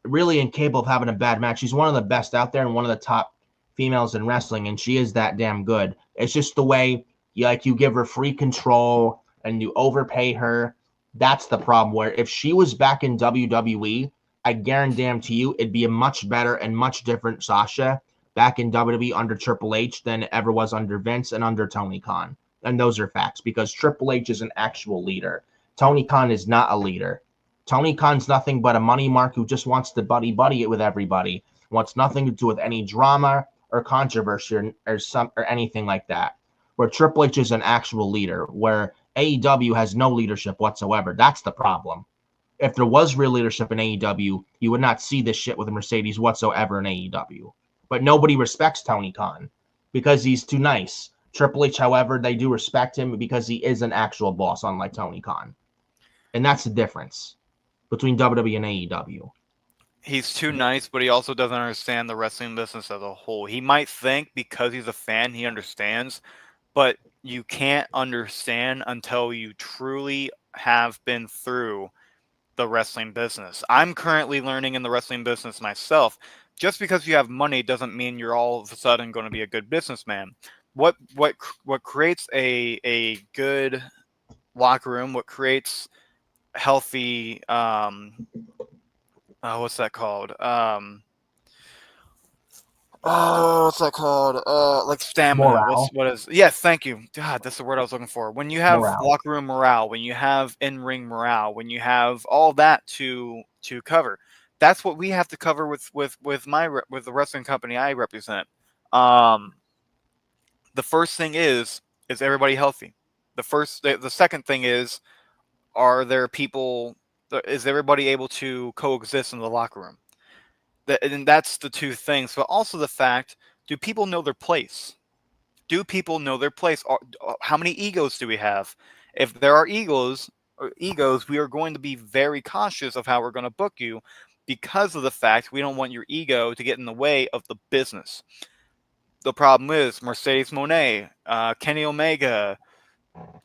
really incapable of having a bad match. She's one of the best out there and one of the top females in wrestling, and she is that damn good. It's just the way you give her free control and you overpay her. That's the problem. Where if she was back in WWE, I guarantee you it'd be a much better and much different Sasha back in WWE under Triple H than it ever was under Vince and under Tony Khan. And those are facts, because Triple H is an actual leader. Tony Khan is not a leader. Tony Khan's nothing but a money mark who just wants to buddy it with everybody. Wants nothing to do with any drama or controversy or anything like that. Where Triple H is an actual leader, where AEW has no leadership whatsoever. That's the problem. If there was real leadership in AEW, you would not see this shit with Mercedes whatsoever in AEW. But nobody respects Tony Khan because he's too nice. Triple H, however, they do respect him because he is an actual boss, unlike Tony Khan. And that's the difference between WWE and AEW. He's too nice, but he also doesn't understand the wrestling business as a whole. He might think because he's a fan, he understands, but you can't understand until you truly have been through the wrestling business. I'm currently learning in the wrestling business myself. Just because you have money doesn't mean you're all of a sudden going to be a good businessman. What creates a good locker room, what creates healthy what's that called? What's that called? Like stamina. Morale. What is? Yes, thank you. God, that's the word I was looking for. When you have locker room morale, when you have in-ring morale, when you have all that to cover, that's what we have to cover with the wrestling company I represent. The first thing is everybody healthy? The second thing is, are there people? Is everybody able to coexist in the locker room? And that's the two things, but also the fact: do people know their place? Do people know their place? How many egos do we have? If there are egos, we are going to be very cautious of how we're going to book you, because of the fact we don't want your ego to get in the way of the business. The problem is Mercedes Moné, Kenny Omega,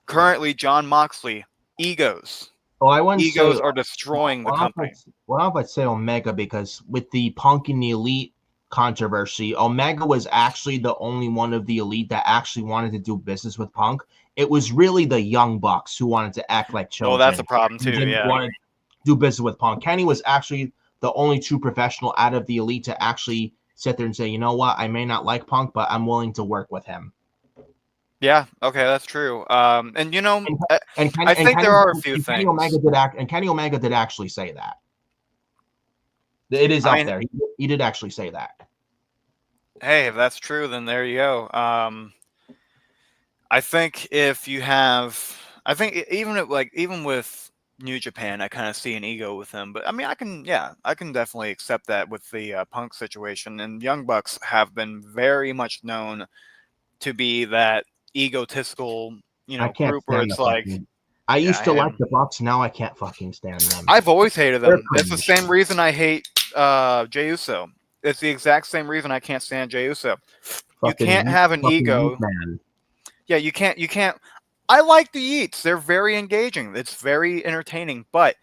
currently Jon Moxley, egos. Egos are destroying the company. Well, I'd say Omega, because with the Punk and the Elite controversy, Omega was actually the only one of the Elite that actually wanted to do business with Punk. It was really the Young Bucks who wanted to act like children. Oh, that's a problem too. Yeah, wanted to do business with Punk. Kenny was actually the only true professional out of the Elite to actually sit there and say, you know what, I may not like Punk, but I'm willing to work with him. Yeah, okay, that's true. And you know, I think there are a few things. Kenny Omega did actually say that. It is out there. He did actually say that. Hey, if that's true, then there you go. I think even with New Japan, I kind of see an ego with him. But I mean, I can definitely accept that with the Punk situation. And Young Bucks have been very much known to be that egotistical, group where it's like, I used to like the Bucks. Now I can't fucking stand them. I've always hated them. It's the same reason I hate Jey Uso. It's the exact same reason I can't stand Jey Uso. You can't have an ego. Man. Yeah, you can't. I like the Yeets. They're very engaging. It's very entertaining. But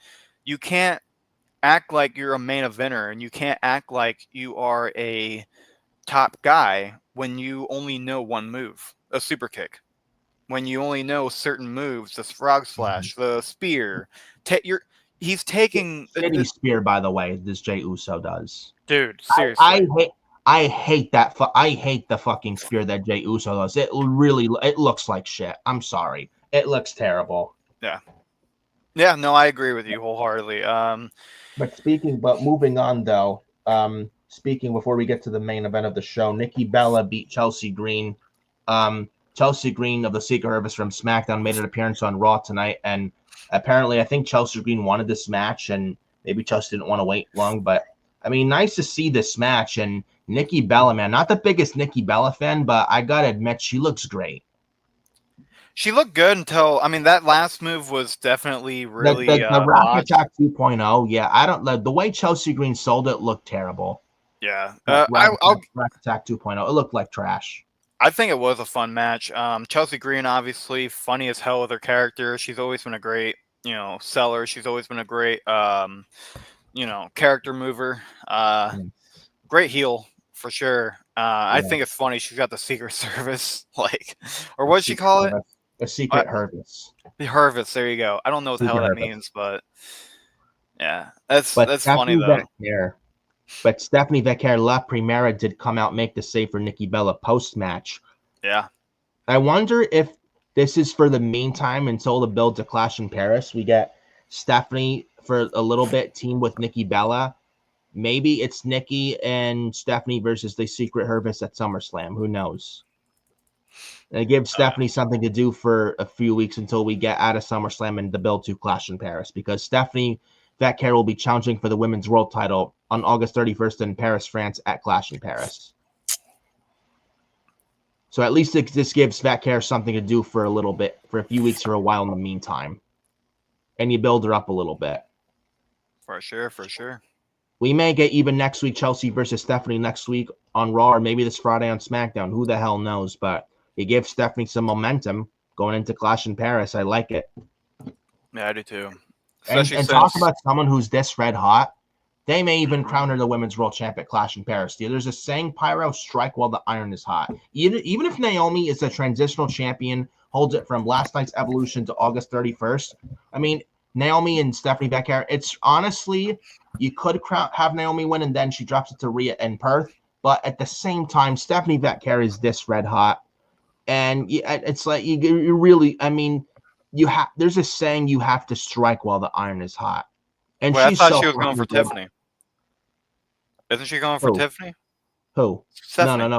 you can't act like you're a main eventer, and you can't act like you are a top guy when you only know one move, a super kick. When you only know certain moves, the frog splash, the spear. He's taking shitty spear, by the way. This Jey Uso does, dude. Seriously, I hate that. I hate the fucking spear that Jey Uso does. It looks like shit. I'm sorry, it looks terrible. Yeah. No, I agree with you wholeheartedly. But moving on though. Speaking before we get to the main event of the show, Nikki Bella beat Chelsea Green. Chelsea Green of the Secret Service from SmackDown made an appearance on Raw tonight, and apparently I think Chelsea Green wanted this match, and maybe Chelsea didn't want to wait long, but I mean, nice to see this match. And Nikki Bella, man, not the biggest Nikki Bella fan, but I gotta admit, she looks great. She looked good until, I mean, that last move was definitely really the Rack Attack 2.0. Yeah, I don't the way Chelsea Green sold it looked terrible. Yeah, Rack Attack 2.0. It looked like trash. I think it was a fun match. Chelsea Green, obviously, funny as hell with her character. She's always been a great, seller. She's always been a great, character mover. Great heel for sure. I think it's funny. She's got the Secret Service, or what did she call it? A Secret Hervis. The Hervis. There you go. I don't know what the hell that means, but yeah, that's funny though. But Stephanie Vecchia La Primera did come out, make the save for Nikki Bella post-match. Yeah. I wonder if this is for the meantime until the build to Clash in Paris. We get Stephanie for a little bit, team with Nikki Bella. Maybe it's Nikki and Stephanie versus the Secret Hervis at SummerSlam. Who knows? And it gives Stephanie something to do for a few weeks until we get out of SummerSlam and the build to Clash in Paris, because Stephanie Vecchia will be challenging for the Women's World title on August 31st in Paris, France at Clash in Paris. So at least this gives Vecchia something to do for a little bit, for a few weeks or a while in the meantime. And you build her up a little bit. For sure. We may get even next week Chelsea versus Stephanie next week on Raw, or maybe this Friday on SmackDown. Who the hell knows? But it gives Stephanie some going into Clash in Paris. I like it. Yeah, I do too. And talk about someone who's this red hot. They may even crown her the Women's World Champ at Clash in Paris. There's a saying, Pyro, strike while the iron is hot. Even if Naomi is a transitional champion, holds it from last night's Evolution to August 31st. I mean, Naomi and Stephanie Vecchia, it's honestly, you could have Naomi win and then she drops it to Rhea and Perth. But at the same time, Stephanie Vecchia is this red hot. And it's like, you really, I mean, there's a saying, you have to strike while the iron is hot. And I thought she was going for Tiffany. Isn't she going for Tiffany? Who? Stephanie.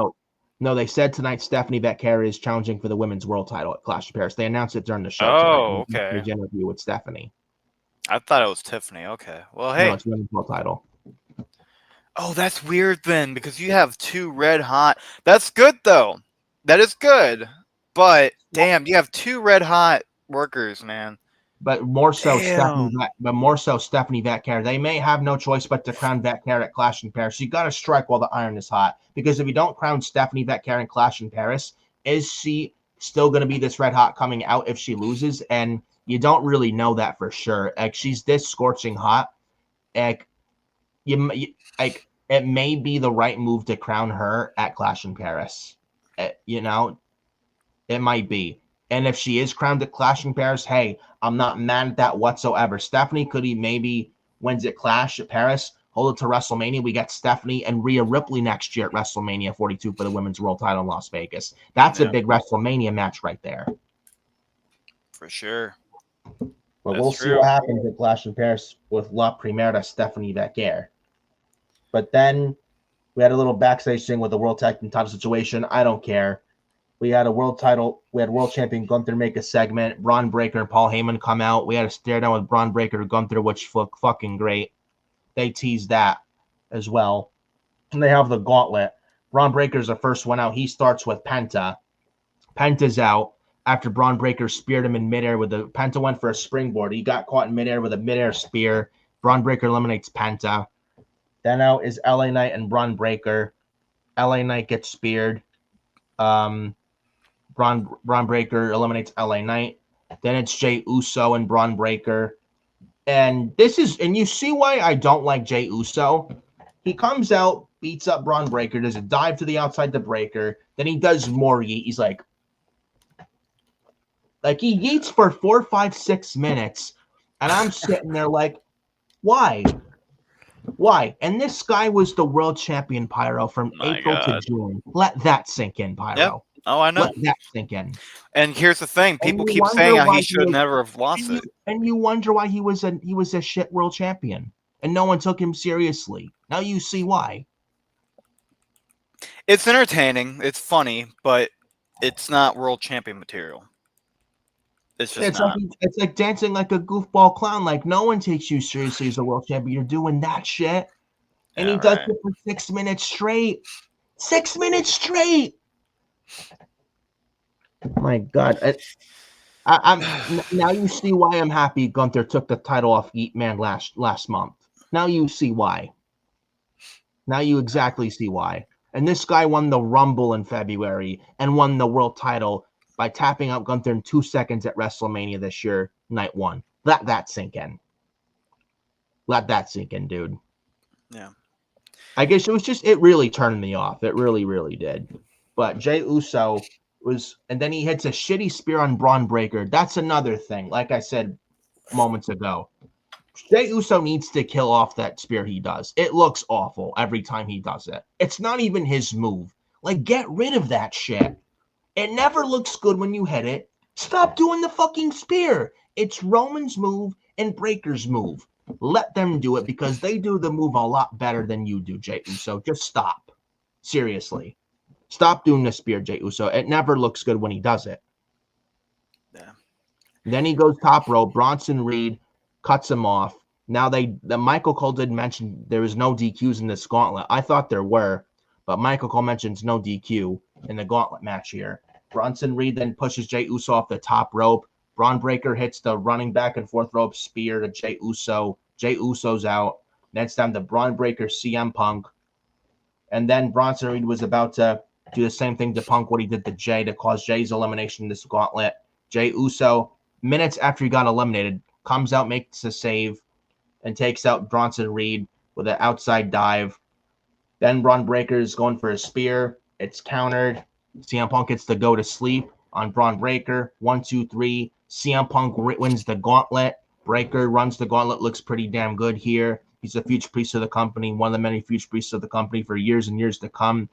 No, they said tonight Stephanie Vecchia is challenging for the Women's World title at Clash of Paris. They announced it during the show. Oh, okay. The interview with Stephanie. I thought it was Tiffany. Okay. Well, hey. No, it's Women's World title. Oh, that's weird then, because you have two red hot. That's good, though. That is good. But, damn, you have two red hot workers, man. But more so, Stephanie Vecchia. They may have no choice but to crown Vecchia at Clash in Paris. You got to strike while the iron is hot, because if you don't crown Stephanie Vecchia in Clash in Paris, is she still going to be this red hot coming out if she loses? And you don't really know that for sure. Like, she's this scorching hot. Like, it may be the right move to crown her at Clash in Paris. It might be. And if she is crowned at Clash in Paris, hey, I'm not mad at that whatsoever. Stephanie could maybe wins at Clash at Paris, hold it to WrestleMania. We got Stephanie and Rhea Ripley next year at WrestleMania 42 for the Women's World title in Las Vegas. That's a big WrestleMania match right there. For sure. But we'll see what happens at Clash in Paris with La Primera Stephanie Vecchia. But then we had a little backstage thing with the World Tag Team title situation. I don't care. We had world champion Gunther make a segment. Braun Breaker and Paul Heyman come out. We had a stare down with Braun Breaker and Gunther, which looked fucking great. They teased that as well. And they have the gauntlet. Braun Breaker's the first one out. He starts with Penta. Penta's out. after Braun Breaker speared him in midair with Penta went for a springboard. He got caught in midair with a midair spear. Braun Breaker eliminates Penta. Then out is LA Knight and Braun Breaker. LA Knight gets speared. Braun Breaker eliminates LA Knight. Then it's Jey Uso and Braun Breaker. And you see why I don't like Jey Uso. He comes out, beats up Braun Breaker, does a dive to the outside the breaker. Then he does more yeet. He's like he yeets for 4, 5, 6 minutes. And I'm sitting there like, why? Why? And this guy was the world champion, Pyro, from April to June. Let that sink in, Pyro. Yep. Oh, I know. Let that sink in. And here's the thing: people keep saying how he should never have lost it. And you wonder why he was a shit world champion, and no one took him seriously. Now you see why. It's entertaining. It's funny, but it's not world champion material. It's just not. It's like dancing like a goofball clown. Like, no one takes you seriously as a world champion. You're doing that shit. And he does it for 6 minutes straight. 6 minutes straight. My God. I'm now you see why I'm happy Gunther took the title off Yeet Man last month. Now you see why. Now you exactly see why. And this guy won the Rumble in February and won the world title by tapping out Gunther in 2 seconds at WrestleMania this year, night 1. Let that sink in. Let that sink in, dude. Yeah. I guess it really turned me off. It really, really did. But Jey Uso and then he hits a shitty spear on Braun Breaker. That's another thing. Like I said moments ago, Jey Uso needs to kill off that spear he does. It looks awful every time he does it. It's not even his move. Like, get rid of that shit. It never looks good when you hit it. Stop doing the fucking spear. It's Roman's move and Breaker's move. Let them do it because they do the move a lot better than you do, Jey Uso. Just stop. Seriously. Stop doing the spear, Jey Uso. It never looks good when he does it. Yeah. Then he goes top rope. Bronson Reed cuts him off. Now the Michael Cole did mention there was no DQs in this gauntlet. I thought there were, but Michael Cole mentions no DQ in the gauntlet match here. Bronson Reed then pushes Jey Uso off the top rope. Braun Breaker hits the running back and forth rope spear to Jey Uso. Jey Uso's out. Next time the Braun Breaker CM Punk. And then Bronson Reed was about to do the same thing to Punk, what he did to Jey to cause Jey's elimination in this gauntlet. Jey Uso, minutes after he got eliminated, comes out, makes a save, and takes out Bronson Reed with an outside dive. Then Braun Breaker is going for a spear. It's countered. CM Punk gets to go to sleep on Braun Breaker. 1, 2, 3. CM Punk wins the gauntlet. Breaker runs the gauntlet, looks pretty damn good here. He's a future priest of the company, one of the many future priests of the company for years and years to come.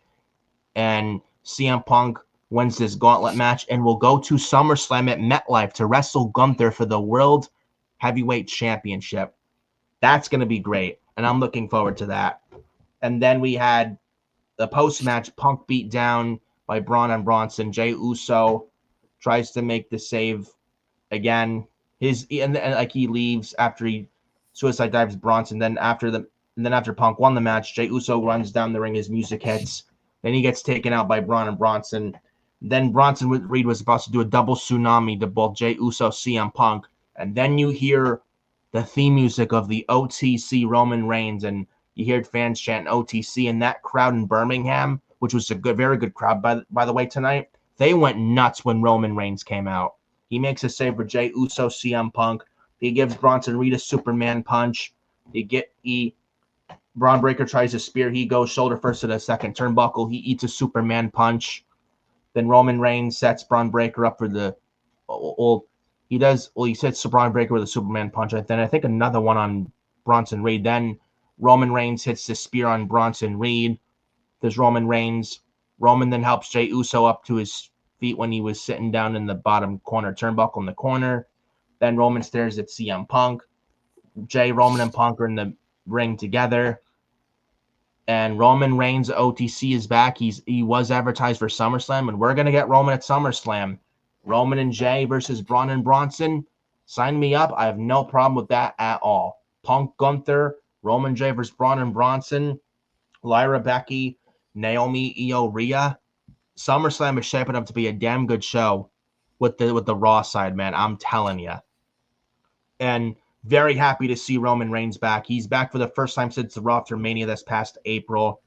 And CM Punk wins this gauntlet match and will go to SummerSlam at MetLife to wrestle Gunther for the World Heavyweight Championship. That's going to be great, and I'm looking forward to that. And then we had the post-match Punk beat down by Braun and Bronson. Jey Uso tries to make the save again. And he leaves after he suicide dives Bronson. Then after Punk won the match, Jey Uso runs down the ring. His music hits. Then he gets taken out by Braun and Bronson. Then Bronson Reed was about to do a double tsunami to both Jey Uso, CM Punk. And then you hear the theme music of the OTC Roman Reigns, and you hear fans chanting OTC, and that crowd in Birmingham, which was a very good crowd, by the way, tonight, they went nuts when Roman Reigns came out. He makes a save for Jey Uso, CM Punk. He gives Bronson Reed a Superman punch. Braun Breaker tries to spear. He goes shoulder first to the second turnbuckle. He eats a Superman punch. Then Roman Reigns sets Braun Breaker up for he sets Braun Breaker with a Superman punch. And then I think another one on Bronson Reed. Then Roman Reigns hits the spear on Bronson Reed. There's Roman Reigns. Roman then helps Jey Uso up to his feet when he was sitting down in the bottom corner turnbuckle in the corner. Then Roman stares at CM Punk. Roman, and Punk are in the ring together. And Roman Reigns OTC is back. He was advertised for SummerSlam, and we're going to get Roman at SummerSlam. Roman and Jey versus Braun and Bronson. Sign me up. I have no problem with that at all. Punk Gunther, Roman Jey versus Braun and Bronson, Lyra Becky, Naomi Io Rhea. SummerSlam is shaping up to be a damn good show. with the Raw side, man. I'm telling you. And very happy to see Roman Reigns back. He's back for the first time since the Raw after Mania this past April.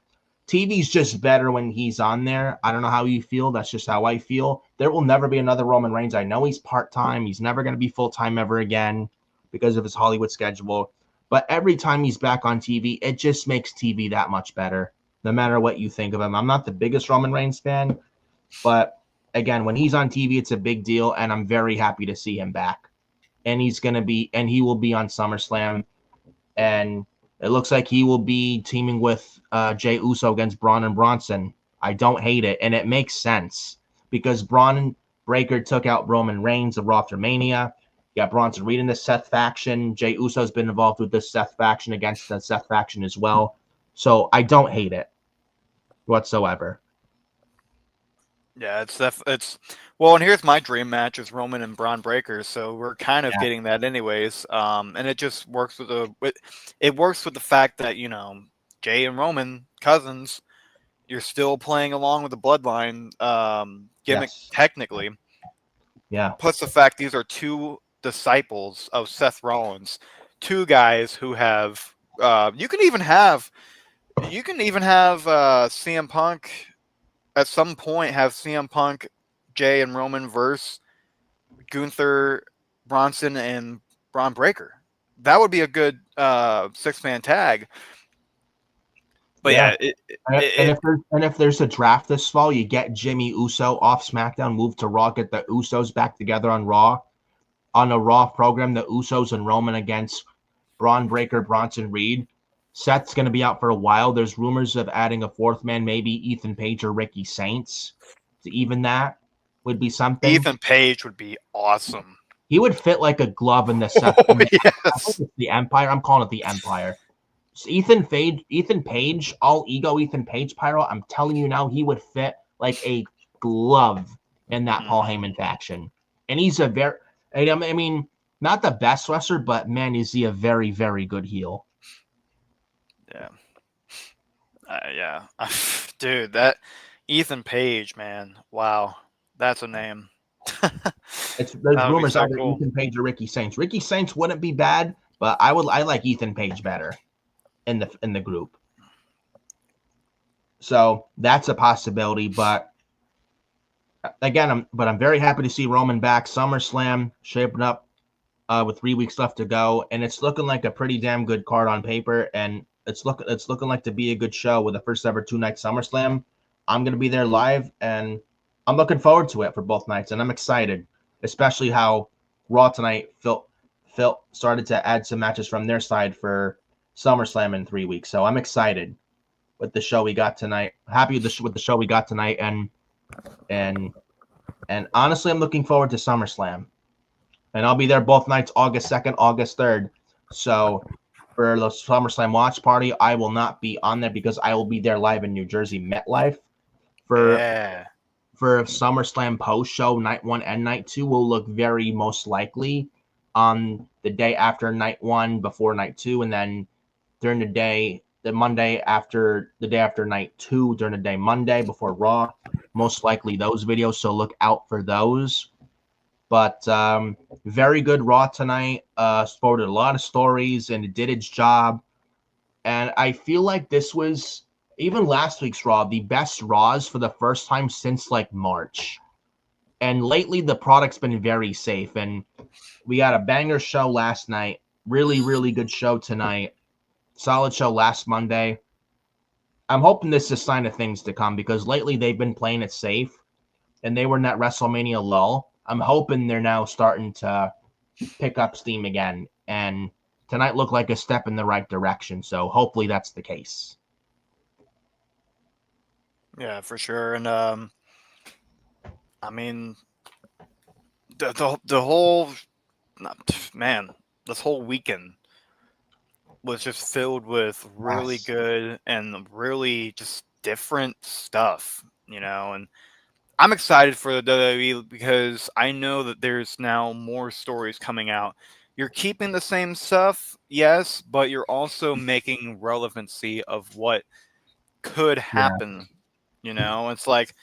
TV's just better when he's on there. I don't know how you feel. That's just how I feel. There will never be another Roman Reigns. I know he's part-time. He's never going to be full-time ever again because of his Hollywood schedule. But every time he's back on TV, it just makes TV that much better, no matter what you think of him. I'm not the biggest Roman Reigns fan, but again, when he's on TV, it's a big deal, and I'm very happy to see him back. And he will be on SummerSlam, and it looks like he will be teaming with Jey Uso against Braun and Bronson. I don't hate it, and it makes sense because Braun Breaker took out Roman Reigns of Raw after Mania. You got Bronson Reed in the Seth faction. Jey Uso's been involved with this Seth faction against the Seth faction as well. So I don't hate it whatsoever. Yeah, it's well, and here's my dream match is Roman and Braun Breaker, so we're kind of getting that anyways. And it just works with the fact that, you know, Jay and Roman cousins, you're still playing along with the bloodline gimmick technically. Yeah. Plus the fact these are two disciples of Seth Rollins, two guys who have you can even have CM Punk at some point have CM Punk, Jay, and Roman versus Gunther, Bronson, and Braun Breaker. That would be a good 6-man tag. But yeah, if there's a draft this fall, you get Jimmy Uso off SmackDown, move to Raw, get the Usos back together on Raw. On a Raw program, the Usos and Roman against Braun Breaker, Bronson Reed. Seth's going to be out for a while. There's rumors of adding a fourth man, maybe Ethan Page or Ricky Saints. To even that would be something. Ethan Page would be awesome. He would fit like a glove in the Seth. Oh, yes. The Empire. I'm calling it the Empire. So Ethan Page, all ego Ethan Page, Pyro. I'm telling you now, he would fit like a glove in that Paul Heyman faction. And he's I mean, not the best wrestler, but man, is he a very, very good heel. Yeah. Yeah. Dude, that Ethan Page, man. Wow. That's a name. There's rumors either cool. Ethan Page or Ricky Saints. Ricky Saints wouldn't be bad, but I like Ethan Page better in the group. So that's a possibility, but again, I'm very happy to see Roman back. SummerSlam shaping up with 3 weeks left to go, and it's looking like a pretty damn good card on paper, and it's looking like to be a good show with the first ever 2-night SummerSlam. I'm gonna be there live, and I'm looking forward to it for both nights, and I'm excited, especially how Raw tonight started to add some matches from their side for SummerSlam in 3 weeks. So I'm excited with the show we got tonight. Happy with the show we got tonight, and honestly, I'm looking forward to SummerSlam. And I'll be there both nights, August 2nd, August 3rd. So for the SummerSlam watch party, I will not be on there because I will be there live in New Jersey MetLife. For SummerSlam post show, night 1 and night 2 will look very most likely on the day after night 1, before night 2, and then during the day, the day after night 2, during the day Monday before Raw. Most likely those videos, so look out for those. But very good Raw tonight. Sported a lot of stories, and it did its job. And I feel like this was, even last week's Raw, the best Raws for the first time since like March. And lately, the product's been very safe. And we had a banger show last night. Really, really good show tonight. Solid show last Monday. I'm hoping this is a sign of things to come because lately they've been playing it safe. And they were in that WrestleMania lull. I'm hoping they're now starting to pick up steam again. And tonight looked like a step in the right direction. So hopefully that's the case. Yeah, for sure. And I mean, the whole this whole weekend was just filled with really good and really just different stuff, you know. And I'm excited for the WWE because I know that there's now more stories coming out. You're keeping the same stuff, yes, but you're also making relevancy of what could happen. You know, it's like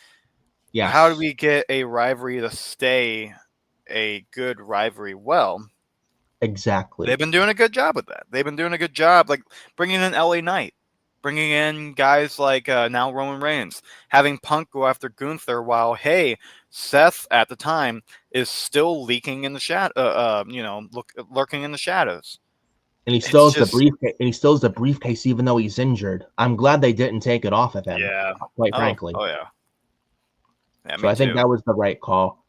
Yes. How do we get a rivalry to stay a good rivalry? Well, exactly. they've been doing a good job with that. They've been doing a good job, like bringing in LA Knight, bringing in guys like now Roman Reigns, having Punk go after Gunther, while Seth at the time is still leaking in the lurking in the shadows. And he still has the briefcase. And he still has the briefcase, even though he's injured. I'm glad they didn't take it off of him. Yeah. Quite frankly. Oh yeah. Yeah, so I think that was the right call.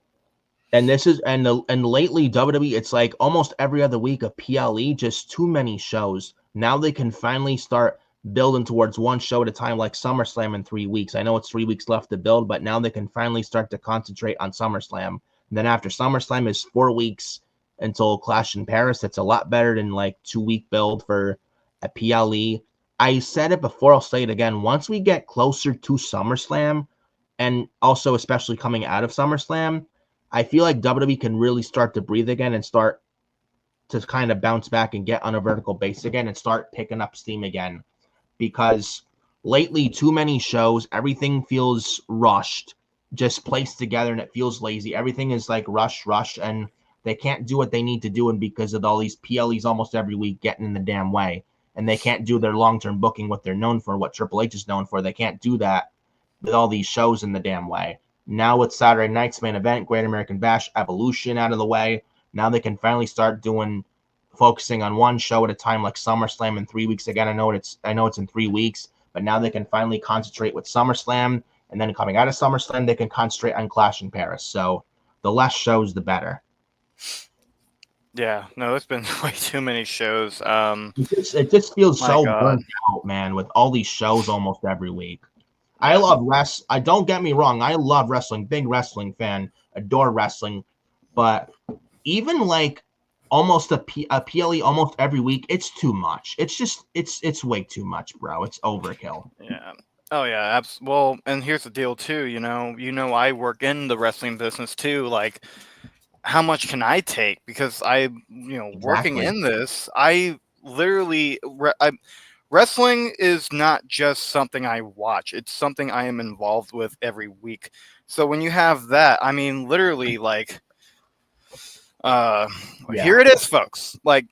And this is and lately WWE, it's like almost every other week of PLE, just too many shows. Now they can finally start building towards one show at a time, like SummerSlam in 3 weeks. I know it's 3 weeks left to build, but now they can finally start to concentrate on SummerSlam. And then after SummerSlam is 4 weeks until Clash in Paris. That's a lot better than like 2-week build for a PLE. I said it before, I'll say it again. Once we get closer to SummerSlam, and also especially coming out of SummerSlam, I feel like WWE can really start to breathe again and start to kind of bounce back and get on a vertical base again and start picking up steam again. Because lately, too many shows, everything feels rushed, just placed together, and it feels lazy. Everything is like rush, and they can't do what they need to do, and because of all these PLEs almost every week getting in the damn way, and they can't do their long-term booking, what they're known for, what Triple H is known for. They can't do that with all these shows in the damn way. Now with Saturday night's main event, Great American Bash, Evolution out of the way, now they can finally start focusing on one show at a time, like SummerSlam in 3 weeks. Again, I know it's in 3 weeks, but now they can finally concentrate with SummerSlam, and then coming out of SummerSlam, they can concentrate on Clash in Paris. So the less shows, the better. Yeah, no, it's been way too many shows. It just feels so burnt out, man, with all these shows almost every week. I love wrestling. Don't get me wrong. I love wrestling. Big wrestling fan. Adore wrestling. But even like almost a PLE almost every week, it's too much. It's just it's way too much, bro. It's overkill. Yeah. Oh yeah. Well, and here's the deal too. I work in the wrestling business too. Like, how much can I take? Because working in this, I literally wrestling is not just something I watch. It's something I am involved with every week. So when you have that, I mean, literally, like, here it is, folks. Like,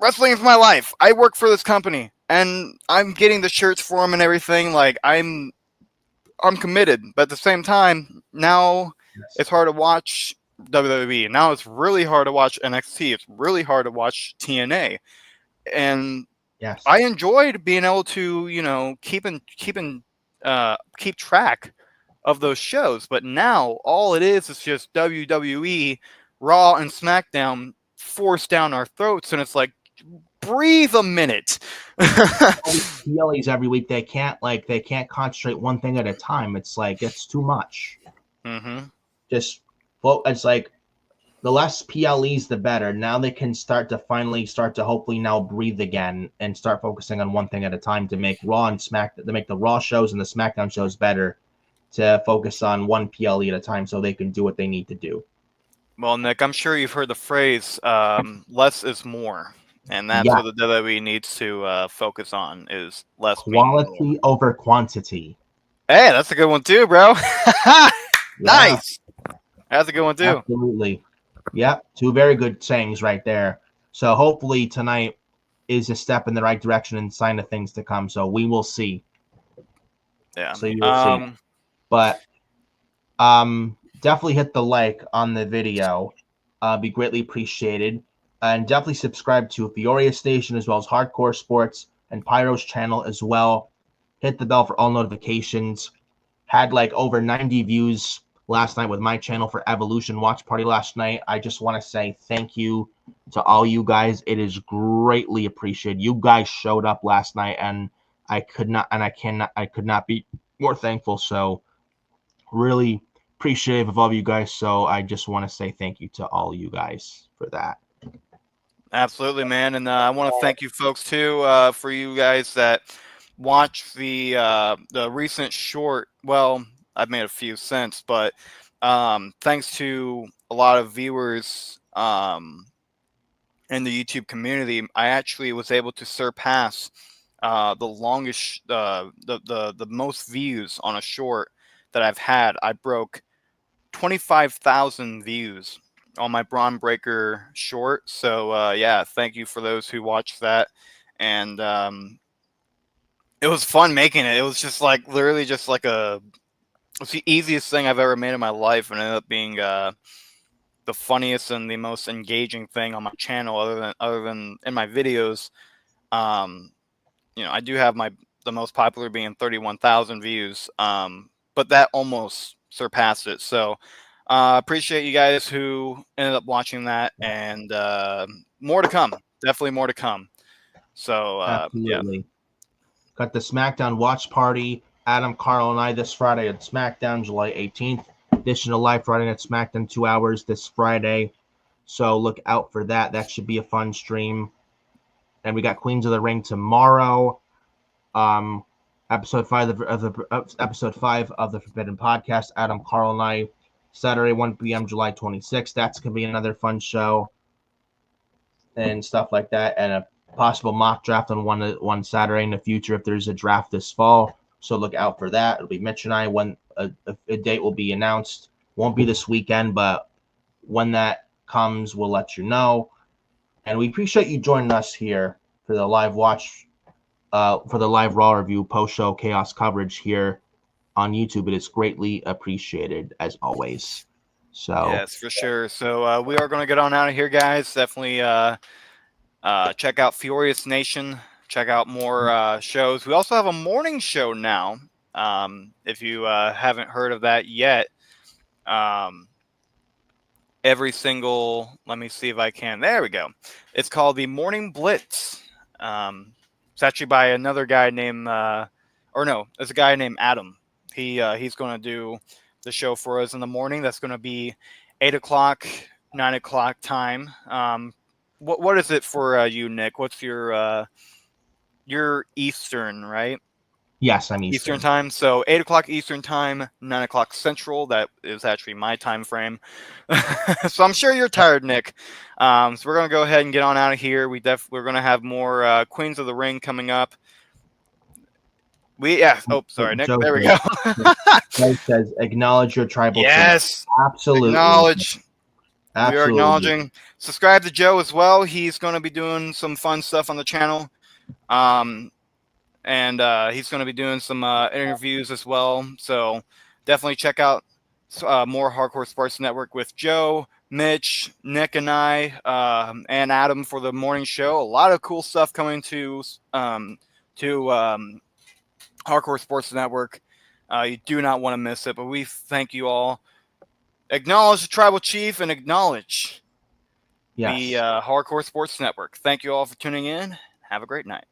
wrestling is my life. I work for this company, and I'm getting the shirts for them and everything. Like, I'm committed, but at the same time, now it's hard to watch WWE. Now it's really hard to watch NXT. It's really hard to watch TNA, and I enjoyed being able to, keep track of those shows. But now all it is just WWE, Raw, and SmackDown forced down our throats, and it's like, breathe a minute. PLEs every week. They can't concentrate one thing at a time. It's like it's too much. Mm-hmm. It's like the less PLEs, the better. Now they can start to hopefully now breathe again and start focusing on one thing at a time to make Raw and to make the Raw shows and the SmackDown shows better, to focus on one PLE at a time so they can do what they need to do. Well, Nick, I'm sure you've heard the phrase, less is more. And that's what the WWE needs to focus on, is less quality over quantity. Hey, that's a good one too, bro. Nice. That's a good one too. Absolutely. Yep, two very good sayings right there. So hopefully tonight is a step in the right direction and sign of things to come. So we will see. Yeah. So you will see. But definitely hit the like on the video. Be greatly appreciated. And definitely subscribe to Fiore Station as well as Hardcore Sports and Pyro's channel as well. Hit the bell for all notifications. Had like over 90 views last night with my channel for Evolution Watch Party last night. I just want to say thank you to all you guys. It is greatly appreciated. You guys showed up last night, and I could not be more thankful. So really appreciative of all of you guys. So I just want to say thank you to all you guys for that. Absolutely, man. And I want to thank you folks too, for you guys that watch the recent short. Well, I've made a few since, but thanks to a lot of viewers in the YouTube community, I actually was able to surpass the longest, the most views on a short that I've had, I broke 25,000 views on my Braun Breaker short. So yeah, thank you for those who watched that. And it was fun making it. It was just like literally just like it's the easiest thing I've ever made in my life, and ended up being the funniest and the most engaging thing on my channel, other than in my videos. You know, I do have the most popular being 31,000 views, but that almost surpassed it. So appreciate you guys who ended up watching that, and more to come. Definitely more to come. So absolutely. Yeah. Got the SmackDown watch party. Adam, Carl, and I this Friday at SmackDown, July 18th. Additional live Friday at SmackDown 2 hours this Friday. So look out for that. That should be a fun stream. And we got Queens of the Ring tomorrow. Episode 5 of the Forbidden Podcast. Adam, Carl, and I. Saturday, 1 p.m., July 26th. That's gonna be another fun show and stuff like that. And a possible mock draft on one Saturday in the future if there's a draft this fall. So look out for that. It'll be Mitch and I when a date will be announced. Won't be this weekend, but when that comes, we'll let you know. And we appreciate you joining us here for the live watch, for the live Raw review post-show chaos coverage here on YouTube. It is greatly appreciated as always. So yes, for sure. So we are going to get on out of here, guys. Definitely check out Furious Nation. Check out more shows. We also have a morning show now. If you haven't heard of that yet, every single, let me see if I can. There we go. It's called the Morning Blitz. It's actually by another guy named, it's a guy named Adam. He's going to do the show for us in the morning. That's going to be 8 o'clock, 9 o'clock time. What is it for you, Nick? What's your Eastern, right? Yes, I'm Eastern time. So 8 o'clock Eastern time, 9 o'clock Central. That is actually my time frame. So I'm sure you're tired, Nick. So we're gonna go ahead and get on out of here. We're gonna have more Queens of the Ring coming up. Oh, sorry, Nick. There we go. Joe says, acknowledge your tribal. Yes, absolutely. Acknowledge. Absolutely. We are acknowledging. Subscribe to Joe as well. He's going to be doing some fun stuff on the channel. And he's going to be doing some interviews as well. So definitely check out more Hardcore Sports Network with Joe, Mitch, Nick, and I, and Adam for the morning show. A lot of cool stuff coming to Hardcore Sports Network. You do not want to miss it. But we thank you all. Acknowledge the Tribal Chief and acknowledge the Hardcore Sports Network. Thank you all for tuning in. Have a great night.